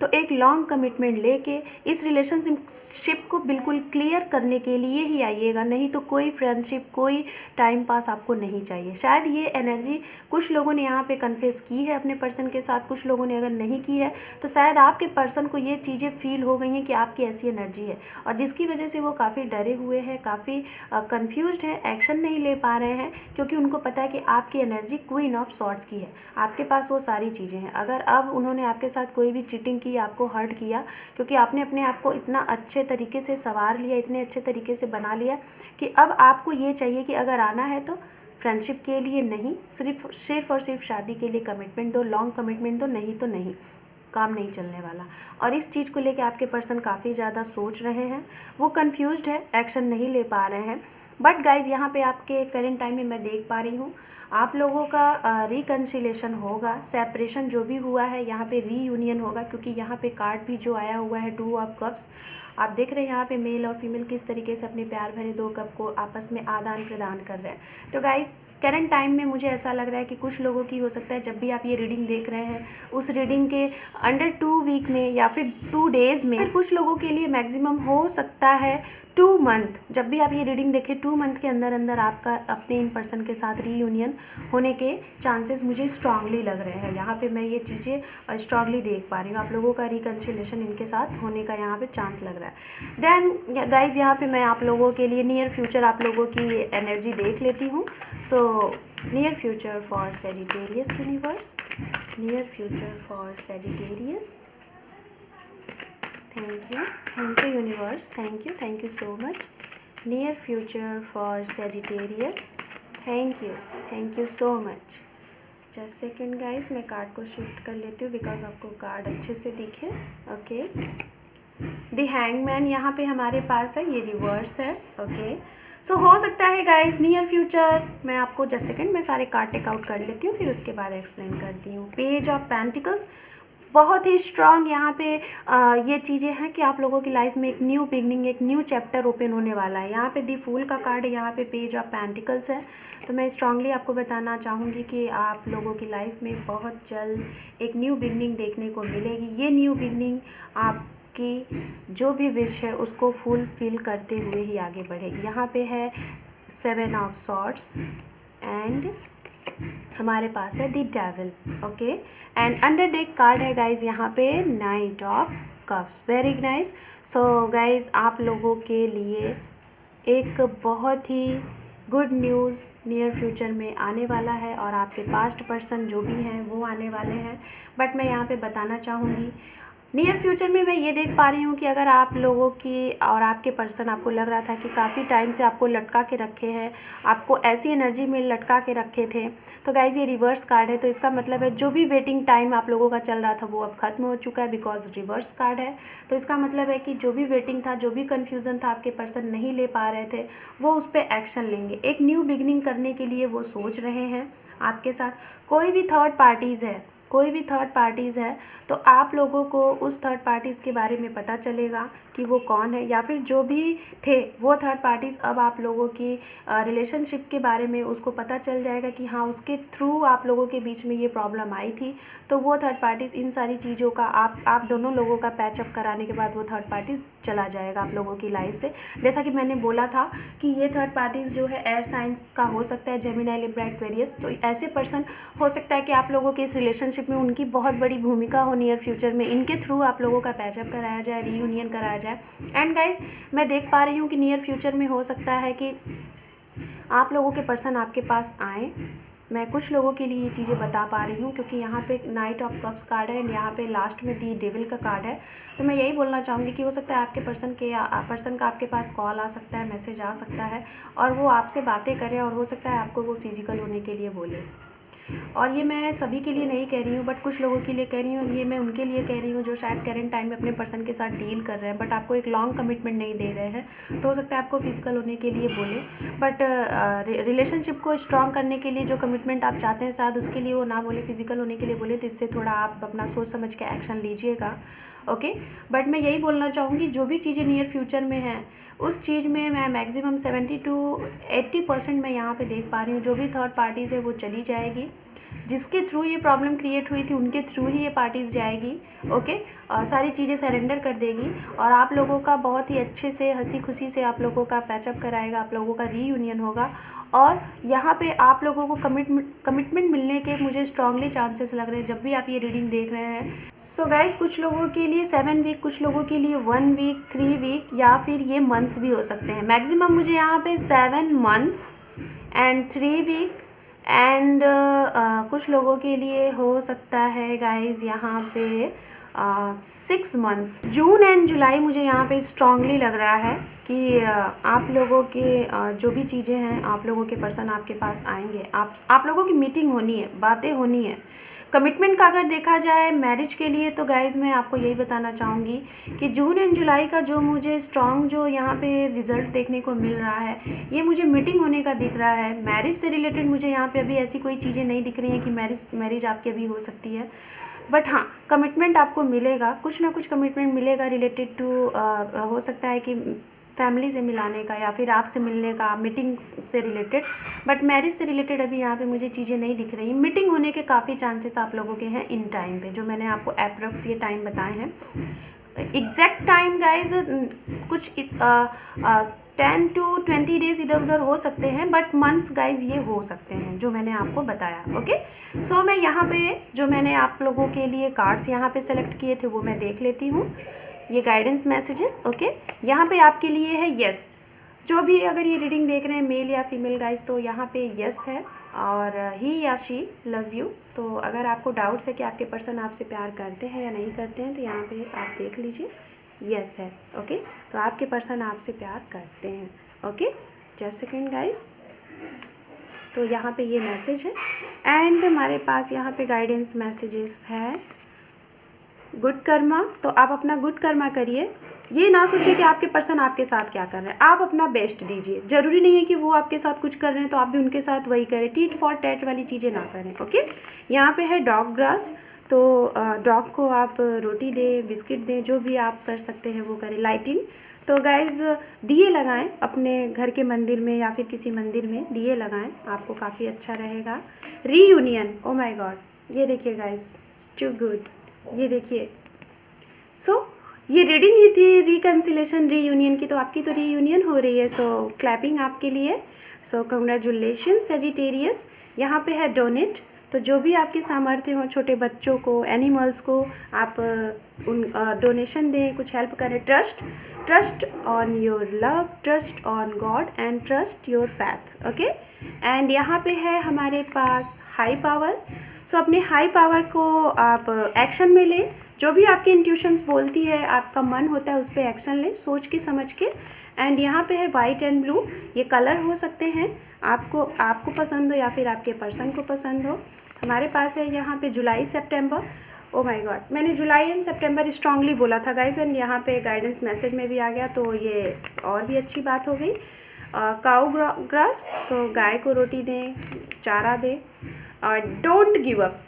तो एक लॉन्ग कमिटमेंट लेके इस रिलेशनशिप को बिल्कुल क्लियर करने के लिए ही आइएगा, नहीं तो कोई फ्रेंडशिप, कोई टाइम पास आपको नहीं चाहिए। शायद ये एनर्जी कुछ लोगों ने यहाँ पे कन्फेस की है अपने पर्सन के साथ, कुछ लोगों ने अगर नहीं की है तो शायद आपके पर्सन को ये चीज़ें फील हो गई हैं कि आपकी ऐसी एनर्जी है, और जिसकी वजह से वो काफ़ी डरे हुए हैं, काफ़ी कन्फ्यूज्ड है, एक्शन नहीं ले पा रहे हैं, क्योंकि उनको पता है कि आपकी एनर्जी क्वीन ऑफ सॉर्ड्स की है, आपके पास वो सारी चीज़ें हैं। अगर अब उन्होंने आपके साथ कोई भी चीटिंग की, आपको हर्ट किया, क्योंकि आपने अपने आप को इतना अच्छे तरीके से संवार लिया, इतने अच्छे तरीके से बना लिया कि अब आपको ये चाहिए कि अगर आना है तो फ्रेंडशिप के लिए नहीं, सिर्फ और सिर्फ शादी के लिए कमिटमेंट दो, लॉन्ग कमिटमेंट दो, नहीं तो नहीं, काम नहीं चलने वाला। और इस चीज़ को लेके आपके पर्सन काफ़ी ज़्यादा सोच रहे हैं, वो कंफ्यूज्ड है, एक्शन नहीं ले पा रहे हैं। बट गाइज, यहाँ पे आपके करेंट टाइम में मैं देख पा रही हूँ आप लोगों का रिकन्सिलेशन होगा, सेपरेशन जो भी हुआ है यहाँ पे रीयूनियन होगा, क्योंकि यहाँ पे कार्ड भी जो आया हुआ है 2 ऑफ कप्स, आप देख रहे हैं यहाँ पे मेल और फीमेल किस तरीके से अपने प्यार भरे 2 कप को आपस में आदान प्रदान कर रहे हैं। तो गाइस करंट टाइम में मुझे ऐसा लग रहा है कि कुछ लोगों की हो सकता है जब भी आप ये रीडिंग देख रहे हैं उस रीडिंग के अंडर 2 वीक में या फिर 2 डेज़ में, फिर कुछ लोगों के लिए मैक्सिमम हो सकता है 2 मंथ। जब भी आप ये रीडिंग देखें 2 मंथ के अंदर अंदर आपका अपने इन पर्सन के साथ रीयूनियन होने के चांसेस मुझे स्ट्रांगली लग रहे हैं। यहाँ पे मैं ये चीज़ें स्ट्रांगली देख पा रही हूँ। आप लोगों का रिकन्सिलेशन इनके साथ होने का यहाँ पे चांस लग रहा है। देन गाइज यहाँ पे मैं आप लोगों के लिए नियर फ्यूचर आप लोगों की एनर्जी देख लेती हूँ। So near future for Sagittarius universe, near future for Sagittarius. thank you universe, thank you so much. Near future for Sagittarius, thank you so much. Just second guys, मैं card को shift कर लेती हूँ because आपको card अच्छे से दिखे। Okay, the hangman यहाँ पे हमारे पास है, ये रिवर्स है। ओके, सो हो सकता है गाइज नियर फ्यूचर, मैं आपको जस्ट सेकेंड में सारे कार्ड टेक आउट कर लेती हूँ फिर उसके बाद एक्सप्लेन करती हूँ। पेज ऑफ पेंटिकल्स बहुत ही स्ट्रॉन्ग यहाँ पे ये चीज़ें हैं कि आप लोगों की लाइफ में एक न्यू बिगनिंग, एक न्यू चैप्टर ओपन होने वाला है। यहाँ पे दी फूल का कार्ड है, यहाँ पे पेज ऑफ पेंटिकल्स है। तो मैं स्ट्रांगली आपको बताना चाहूँगी कि आप लोगों की लाइफ में बहुत जल्द एक न्यू बिगनिंग देखने को मिलेगी। ये न्यू बिगनिंग आपकी जो भी विश है उसको फुलफिल करते हुए ही आगे बढ़ेगी। यहाँ पे है 7 ऑफ सॉर्ड्स एंड हमारे पास है the devil. Okay, and under deck card है गाइज यहाँ पे night of cups. Very nice. So guys आप लोगों के लिए एक बहुत ही गुड न्यूज़ नियर फ्यूचर में आने वाला है और आपके पास्ट पर्सन जो भी हैं वो आने वाले हैं। बट मैं यहाँ पे बताना चाहूँगी नियर फ्यूचर में मैं ये देख पा रही हूँ कि अगर आप लोगों की और आपके पर्सन, आपको लग रहा था कि काफ़ी टाइम से आपको लटका के रखे हैं, आपको ऐसी एनर्जी में लटका के रखे थे, तो गाइज ये रिवर्स कार्ड है। तो इसका मतलब है जो भी वेटिंग टाइम आप लोगों का चल रहा था वो अब ख़त्म हो चुका है बिकॉज रिवर्स कार्ड है। तो इसका मतलब है कि जो भी वेटिंग था, जो भी कन्फ्यूज़न था, आपके पर्सन नहीं ले पा रहे थे, वो उस पर एक्शन लेंगे। एक न्यू बिगनिंग करने के लिए वो सोच रहे हैं आपके साथ। कोई भी थर्ड पार्टीज़ है तो आप लोगों को उस थर्ड पार्टीज़ के बारे में पता चलेगा कि वो कौन है, या फिर जो भी थे वो थर्ड पार्टीज़ अब आप लोगों की रिलेशनशिप के बारे में उसको पता चल जाएगा कि हाँ उसके थ्रू आप लोगों के बीच में ये प्रॉब्लम आई थी। तो वो थर्ड पार्टीज़ इन सारी चीज़ों का आप दोनों लोगों का पैचअप कराने के बाद वो थर्ड पार्टीज़ चला जाएगा आप लोगों की लाइफ से। जैसा कि मैंने बोला था कि ये थर्ड पार्टीज़ जो है एयर साइंस का हो सकता है, जेमिनी, लिब्रा, एक्वेरियस। तो ऐसे पर्सन हो सकता है कि आप लोगों के इस रिलेशनशिप में उनकी बहुत बड़ी भूमिका हो नियर फ्यूचर में। इनके थ्रू आप लोगों का पैचअप कराया जाए, रीयूनियन कराया जाए। एंड गाइज मैं देख पा रही हूँ कि नियर फ्यूचर में हो सकता है कि आप लोगों के पर्सन आपके पास आए। मैं कुछ लोगों के लिए ये चीज़ें बता पा रही हूँ क्योंकि यहाँ पे नाइट ऑफ कप्स कार्ड है, यहाँ पे लास्ट में दी डेविल का कार्ड है। तो मैं यही बोलना चाहूँगी कि हो सकता है आपके पर्सन का आपके पास कॉल आ सकता है, मैसेज आ सकता है और वो आपसे बातें करे और हो सकता है आपको वो फिज़िकल होने के लिए बोले। और ये मैं सभी के लिए नहीं कह रही हूँ बट कुछ लोगों के लिए कह रही हूँ। ये मैं उनके लिए कह रही हूँ जो शायद करेंट टाइम में अपने पर्सन के साथ डील कर रहे हैं बट आपको एक लॉन्ग कमिटमेंट नहीं दे रहे हैं। तो हो सकता है आपको फिजिकल होने के लिए बोले, बट रिलेशनशिप को स्ट्रॉन्ग करने के लिए जो कमिटमेंट आप चाहते हैं शायद उसके लिए वो ना बोले, फिजिकल होने के लिए बोले। तो इससे थोड़ा आप अपना सोच समझ के एक्शन लीजिएगा। ओके, बट मैं यही बोलना चाहूँगी जो भी चीज़ें नियर फ्यूचर में हैं उस चीज़ में मैं मैक्सिमम 70 to 80% मैं यहाँ पे देख पा रही हूँ। जो भी थर्ड पार्टीज़ है वो चली जाएगी, जिसके थ्रू ये प्रॉब्लम क्रिएट हुई थी उनके थ्रू ही ये पार्टीज़ जाएगी। ओके, सारी चीज़ें सरेंडर कर देगी और आप लोगों का बहुत ही अच्छे से हंसी खुशी से आप लोगों का पैचअप कराएगा, आप लोगों का रीयूनियन होगा। और यहाँ पे आप लोगों को कमिटमेंट मिलने के मुझे स्ट्रांगली चांसेस लग रहे हैं जब भी आप ये रीडिंग देख रहे हैं। सो गाइज कुछ लोगों के लिए 7 वीक, कुछ लोगों के लिए 1 वीक, 3 वीक या फिर ये मंथ्स भी हो सकते हैं। मैक्सिमम मुझे यहाँ पे 7 मंथ्स एंड 3 वीक एंड कुछ लोगों के लिए हो सकता है गाइज यहाँ पे 6 मंथ्स। जून एंड जुलाई मुझे यहाँ पे स्ट्रांगली लग रहा है कि आप लोगों के जो भी चीज़ें हैं, आप लोगों के पर्सन आपके पास आएंगे, आप लोगों की मीटिंग होनी है, बातें होनी है। कमिटमेंट का अगर देखा जाए मैरिज के लिए तो गाइज़ मैं आपको यही बताना चाहूँगी कि जून एंड जुलाई का जो मुझे स्ट्रॉन्ग जो यहाँ पे रिज़ल्ट देखने को मिल रहा है ये मुझे मीटिंग होने का दिख रहा है। मैरिज से रिलेटेड मुझे यहाँ पे अभी ऐसी कोई चीज़ें नहीं दिख रही हैं कि मैरिज आपकी अभी हो सकती है। बट हाँ, कमिटमेंट आपको मिलेगा, कुछ ना कुछ कमिटमेंट मिलेगा रिलेटेड टू हो सकता है कि फैमिली से मिलाने का या फिर आपसे मिलने का, मीटिंग से रिलेटेड। बट मैरिज से रिलेटेड अभी यहाँ पे मुझे चीज़ें नहीं दिख रही। मीटिंग होने के काफ़ी चांसेस आप लोगों के हैं इन टाइम पे, जो मैंने आपको अप्रॉक्स ये टाइम बताए हैं। एग्जैक्ट टाइम गाइज कुछ 10 to 20 डेज इधर उधर हो सकते हैं, बट मंथ्स गाइज ये हो सकते हैं जो मैंने आपको बताया। ओके, सो मैं यहाँ पे जो मैंने आप लोगों के लिए कार्ड्स यहाँ पे सेलेक्ट किए थे वो मैं देख लेती हूँ। ये गाइडेंस मैसेजेस, ओके, यहाँ पे आपके लिए है यस। जो भी अगर ये रीडिंग देख रहे हैं मेल या फीमेल गाइज, तो यहाँ पे यस है और ही या शी लव यू। तो अगर आपको डाउट्स है कि आपके पर्सन आपसे प्यार करते हैं या नहीं करते हैं, तो यहाँ पे आप देख लीजिए यस है। ओके, तो आपके पर्सन आपसे प्यार करते हैं। Okay, just second guys. तो यहाँ पे ये मैसेज है एंड हमारे पास यहाँ पे गाइडेंस मैसेजेस है गुड कर्मा। तो आप अपना गुड कर्मा करिए, ये ना सोचिए कि आपके पर्सन आपके साथ क्या कर रहे हैं, आप अपना बेस्ट दीजिए। ज़रूरी नहीं है कि वो आपके साथ कुछ कर रहे हैं तो आप भी उनके साथ वही करें, टीट फॉर टैट वाली चीज़ें ना करें। ओके, यहाँ पे है डॉग ग्रास, तो डॉग को आप रोटी दें, बिस्किट दें, जो भी आप कर सकते हैं वो करें। लाइटिंग, तो गाइज़ दिए लगाएं अपने घर के मंदिर में या फिर किसी मंदिर में दिए लगाएं, आपको काफ़ी अच्छा रहेगा। रीयूनियन, ओ माय गॉड, ये देखिए गाइज़, टू गुड, ये देखिए। सो ये रीडिंग ही थी रिकन्सिलेशन रीयूनियन की, तो आपकी तो रीयूनियन हो रही है। सो क्लैपिंग आपके लिए। So congratulation Sagittarius. यहाँ पे है डोनेट, तो जो भी आपके सामर्थ्य हो, छोटे बच्चों को, एनिमल्स को आप उन डोनेशन दें, कुछ हेल्प करें। Trust on your love, trust on God and trust your faith. Okay, and यहाँ पे है हमारे पास हाई पावर। सो अपने हाई पावर को आप एक्शन में लें, जो भी आपकी इंट्यूशंस बोलती है, आपका मन होता है उस पर एक्शन लें, सोच के समझ के। एंड यहाँ पे है वाइट एंड ब्लू, ये कलर हो सकते हैं आपको पसंद हो या फिर आपके पर्सन को पसंद हो। हमारे पास है यहाँ पे जुलाई सितंबर, ओ माय गॉड, मैंने जुलाई एंड सितंबर स्ट्रांगली बोला था गाइज, एंड यहाँ पे गाइडेंस मैसेज में भी आ गया, तो ये और भी अच्छी बात हो गई। काऊ ग्रास, तो गाय को रोटी दें, चारा दें। और डोंट गिव अप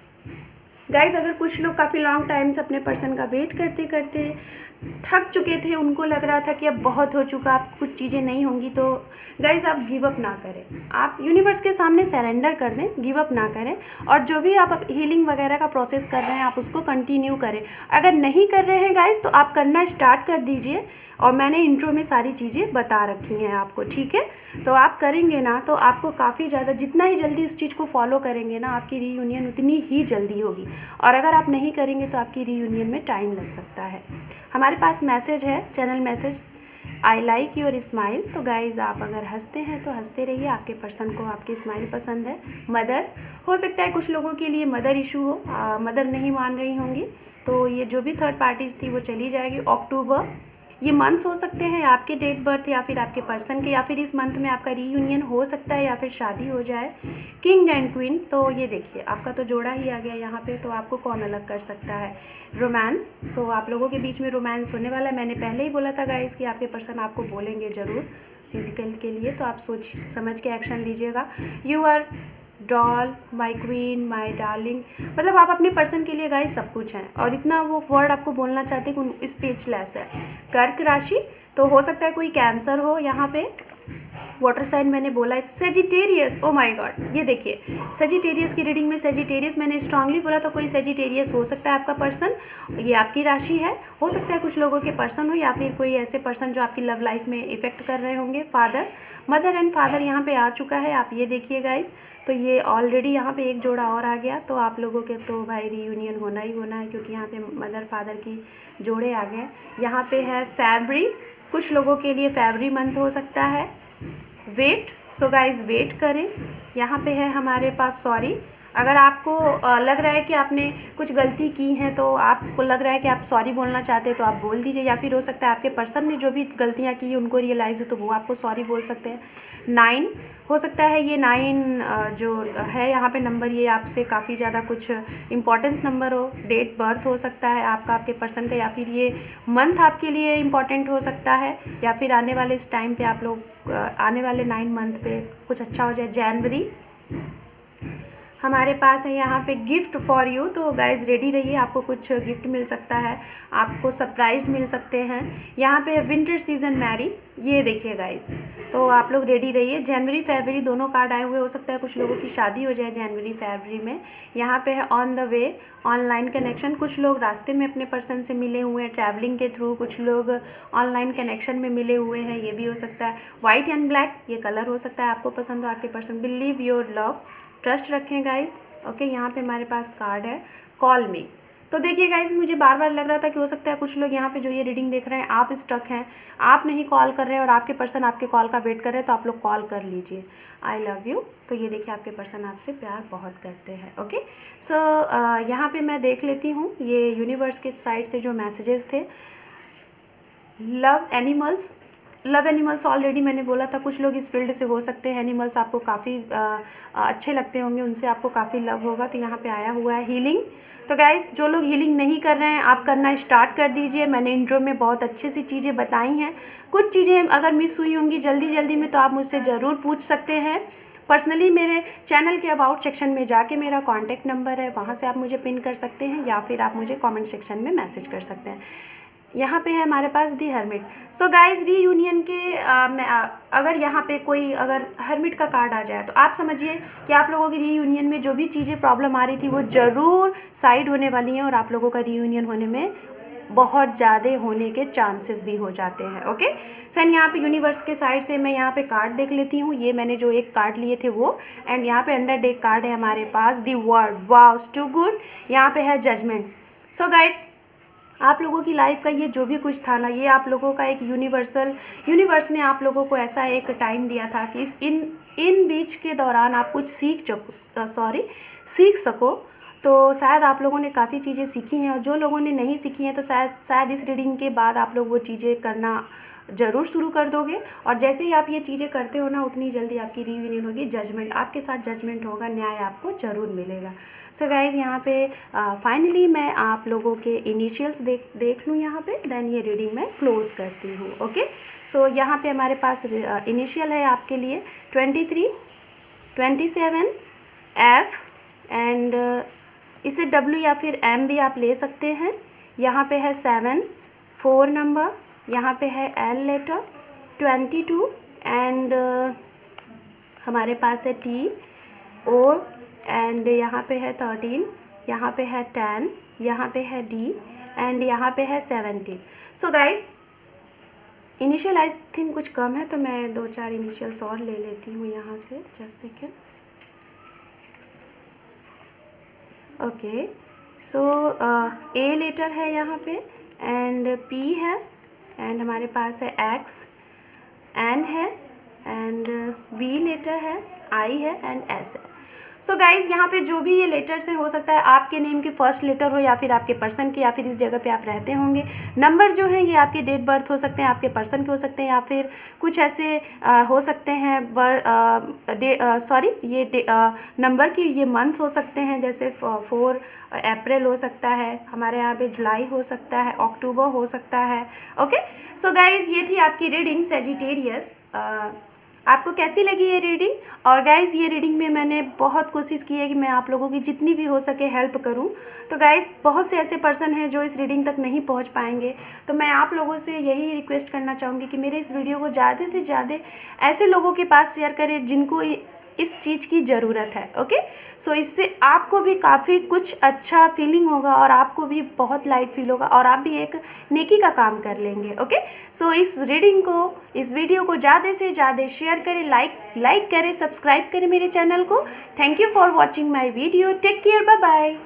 गाइज, अगर कुछ लोग काफ़ी लॉन्ग टाइम से अपने पर्सन का वेट करते करते थक चुके थे, उनको लग रहा था कि अब बहुत हो चुका, अब कुछ चीज़ें नहीं होंगी, तो गाइज आप गिव अप ना करें, आप यूनिवर्स के सामने सरेंडर कर दें, गिव अप ना करें। और जो भी आप हीलिंग वगैरह का प्रोसेस कर रहे हैं आप उसको कंटिन्यू करें। अगर नहीं कर रहे हैं गाइज तो आप करना स्टार्ट कर दीजिए, और मैंने इंट्रो में सारी चीज़ें बता रखी हैं आपको, ठीक है। तो आप करेंगे ना तो आपको काफ़ी ज़्यादा, जितना ही जल्दी इस चीज़ को फॉलो करेंगे ना, आपकी रीयूनियन उतनी ही जल्दी होगी। और अगर आप नहीं करेंगे तो आपकी रीयूनियन में टाइम लग सकता है। हमारे पास मैसेज है, channel message, I like your smile. तो गाइज़ आप अगर हंसते हैं तो हंसते रहिए, आपके पर्सन को आपकी स्माइल पसंद है। मदर, हो सकता है कुछ लोगों के लिए मदर इशू हो, मदर नहीं मान रही होंगी, तो ये जो भी थर्ड पार्टीज़ थी वो चली जाएगी। अक्टूबर, ये मंथ्स हो सकते हैं आपके डेट बर्थ या फिर आपके पर्सन के, या फिर इस मंथ में आपका रीयूनियन हो सकता है या फिर शादी हो जाए। किंग एंड क्वीन, तो ये देखिए आपका तो जोड़ा ही आ गया यहाँ पे, तो आपको कौन अलग कर सकता है। रोमांस, सो आप लोगों के बीच में रोमांस होने वाला है। मैंने पहले ही बोला था गाइस कि आपके पर्सन आपको बोलेंगे ज़रूर फिजिकल के लिए, तो आप सोच समझ के एक्शन लीजिएगा। You are doll, my queen, my darling, मतलब आप अपने पर्सन के लिए गाइस सब कुछ हैं, और इतना वो वर्ड आपको बोलना चाहते हैं कि स्पीचलेस है। कर्क राशि, तो हो सकता है कोई कैंसर हो यहाँ पे। वाटर साइन मैंने बोला है। सेजिटेरियस, ओ माय गॉड, ये देखिए सेजिटेरियस की रीडिंग में सेजिटेरियस मैंने स्ट्रांगली बोला, तो कोई सेजिटेरियस हो सकता है आपका पर्सन, ये आपकी राशि है। हो सकता है कुछ लोगों के पर्सन हो या फिर कोई ऐसे पर्सन जो आपकी लव लाइफ में इफेक्ट कर रहे होंगे। फादर, मदर एंड फादर यहाँ पे आ चुका है, आप ये देखिए गाइस, तो ये ऑलरेडी यहाँ पे एक जोड़ा और आ गया, तो आप लोगों के तो भाई रीयूनियन होना ही होना है, क्योंकि यहाँ पे मदर फादर की जोड़े आ गए। यहाँ पे है फैब्री, कुछ लोगों के लिए फैब्री मंथ हो सकता है। वेट, सो गाइज वेट करें। यहाँ पे है हमारे पास सॉरी, अगर आपको लग रहा है कि आपने कुछ गलती की है, तो आपको लग रहा है कि आप सॉरी बोलना चाहते हैं, तो आप बोल दीजिए, या फिर हो सकता है आपके पर्सन ने जो भी गलतियाँ की उनको रियलाइज़ हो तो वो आपको सॉरी बोल सकते हैं। 9 हो सकता है, ये 9 जो है यहाँ पे नंबर, ये आपसे काफ़ी ज़्यादा कुछ इम्पोर्टेंस नंबर हो। डेट बर्थ हो सकता है आपका, आपके पर्सन का, या फिर ये मंथ आपके लिए इम्पॉर्टेंट हो सकता है, या फिर आने वाले इस टाइम पे आप लोग आने वाले 9 मंथ पे कुछ अच्छा हो जाए। जनवरी, हमारे पास है यहाँ पे गिफ्ट फॉर यू। तो गाइज़ रेडी रहिए, आपको कुछ गिफ्ट मिल सकता है, आपको सरप्राइज मिल सकते हैं। यहाँ पे है विंटर सीजन मैरी, ये देखिए गाइज़। तो आप लोग रेडी रहिए। जनवरी फरवरी दोनों कार्ड आए हुए, हो सकता है कुछ लोगों की शादी हो जाए जनवरी फरवरी में। यहाँ पे है on the way, online connection, कुछ लोग रास्ते में अपने पर्सन से मिले हुए हैं ट्रैवलिंग के थ्रू, कुछ लोग ऑनलाइन कनेक्शन में मिले हुए हैं, ये भी हो सकता है। वाइट एंड ब्लैक ये कलर हो सकता है, आपको पसंद हो आपके person. Believe your love, trust रखें गाइस। ओके, यहाँ पे हमारे पास कार्ड है कॉल मी। तो देखिए गाइस, मुझे बार बार लग रहा था कि हो सकता है कुछ लोग यहाँ पे जो ये रीडिंग देख रहे हैं, आप स्टक हैं, आप नहीं कॉल कर रहे हैं और आपके पर्सन आपके कॉल का वेट कर रहे हैं, तो आप लोग कॉल कर लीजिए। I love you. तो ये देखिए आपके पर्सन आपसे प्यार बहुत करते हैं। ओके, सो यहाँ पे मैं देख लेती हूँ ये यूनिवर्स के साइड से जो मैसेजेस थे। Love animals, love animals already मैंने बोला था, कुछ लोग इस फील्ड से हो सकते हैं। एनिमल्स आपको काफ़ी अच्छे लगते होंगे, उनसे आपको काफ़ी लव होगा। तो यहाँ पे आया हुआ है हीलिंग। तो गाइस, जो लोग हीलिंग नहीं कर रहे हैं, आप करना स्टार्ट कर दीजिए। मैंने इंट्रो में बहुत अच्छे सी चीज़ें बताई हैं। कुछ चीज़ें अगर मिस हुई होंगी जल्दी में, तो आप मुझसे ज़रूर पूछ सकते हैं। पर्सनली मेरे चैनल के अबाउट सेक्शन में जाके मेरा कॉन्टैक्ट नंबर है, वहाँ से आप मुझे पिन कर सकते हैं, या फिर आप मुझे कमेंट सेक्शन में मैसेज कर सकते हैं। यहाँ पे है हमारे पास दी हर्मिट। सो गाइज, रीयूनियन के अगर यहाँ पे कोई अगर हर्मिट का कार्ड आ जाए, तो आप समझिए कि आप लोगों की रीयूनियन में जो भी चीज़ें प्रॉब्लम आ रही थी वो ज़रूर साइड होने वाली हैं, और आप लोगों का रीयूनियन होने में बहुत ज़्यादा होने के चांसेस भी हो जाते हैं। ओके सर, यहाँ पे यूनिवर्स के साइड से मैं यहाँ पे कार्ड देख लेती हूँ। ये मैंने जो एक कार्ड लिए थे वो, एंड यहाँ पे अंडर डेक कार्ड है हमारे पास the world, wow too good. यहाँ पे है जजमेंट। सो गाइड, आप लोगों की लाइफ का ये जो भी कुछ था ना, ये आप लोगों का एक यूनिवर्स ने आप लोगों को ऐसा एक टाइम दिया था कि इन बीच के दौरान आप कुछ सीख सको। तो शायद आप लोगों ने काफ़ी चीज़ें सीखी हैं, और जो लोगों ने नहीं सीखी हैं तो शायद इस रीडिंग के बाद आप लोग वो चीज़ें करना ज़रूर शुरू कर दोगे। और जैसे ही आप ये चीज़ें करते हो ना, उतनी जल्दी आपकी रीयूनियन होगी। जजमेंट, आपके साथ जजमेंट होगा, न्याय आपको ज़रूर मिलेगा। सो गाइज़, यहाँ पे फाइनली मैं आप लोगों के इनिशियल्स देख लूँ यहाँ पे, देन ये रीडिंग मैं क्लोज़ करती हूँ। ओके, सो यहाँ पे हमारे पास इनिशियल है आपके लिए 23, 27, F, एंड इसे W या फिर M भी आप ले सकते हैं। यहाँ पे है 7, 4 नंबर, यहाँ पे है L लेटर, 22, एंड हमारे पास है T, O, एंड यहाँ पे है 13, यहाँ पे है 10, यहाँ पे है D, एंड यहाँ पे है 17। So guys, initial I think कुछ कम है, तो मैं 2-4 इनिशियल्स और ले लेती हूँ यहाँ से। Just second. Okay, so A letter है यहाँ पे, एंड P है, एंड हमारे पास है X, N है, एंड B लेटर है, I है, एंड S है। सो गाइज़, यहाँ पे जो भी ये लेटर्स हैं, हो सकता है आपके नेम के फर्स्ट लेटर हो, या फिर आपके पर्सन के, या फिर इस जगह पे आप रहते होंगे। नंबर जो है ये आपके डेट बर्थ हो सकते हैं, आपके पर्सन के हो सकते हैं, या फिर कुछ ऐसे हो सकते हैं नंबर की ये मंथ हो सकते हैं, जैसे 4 अप्रैल हो सकता है, हमारे यहाँ पे जुलाई हो सकता है, अक्टूबर हो सकता है। ओके, सो गाइज़, ये थी आपकी रीडिंग सेजिटेरियस। आपको कैसी लगी ये रीडिंग? और गाइज़, ये रीडिंग में मैंने बहुत कोशिश की है कि मैं आप लोगों की जितनी भी हो सके हेल्प करूं। तो गाइज़, बहुत से ऐसे पर्सन हैं जो इस रीडिंग तक नहीं पहुंच पाएंगे, तो मैं आप लोगों से यही रिक्वेस्ट करना चाहूँगी कि मेरे इस वीडियो को ज़्यादा से ज़्यादा ऐसे लोगों के पास शेयर करें जिनको इस चीज़ की ज़रूरत है। ओके, सो इससे आपको भी काफ़ी कुछ अच्छा फीलिंग होगा, और आपको भी बहुत लाइट फील होगा, और आप भी एक नेकी का काम कर लेंगे। ओके, सो इस रीडिंग को, इस वीडियो को ज़्यादा से ज़्यादा शेयर करें, लाइक करें, सब्सक्राइब करें मेरे चैनल को। Thank you for watching my video. Take care, bye bye.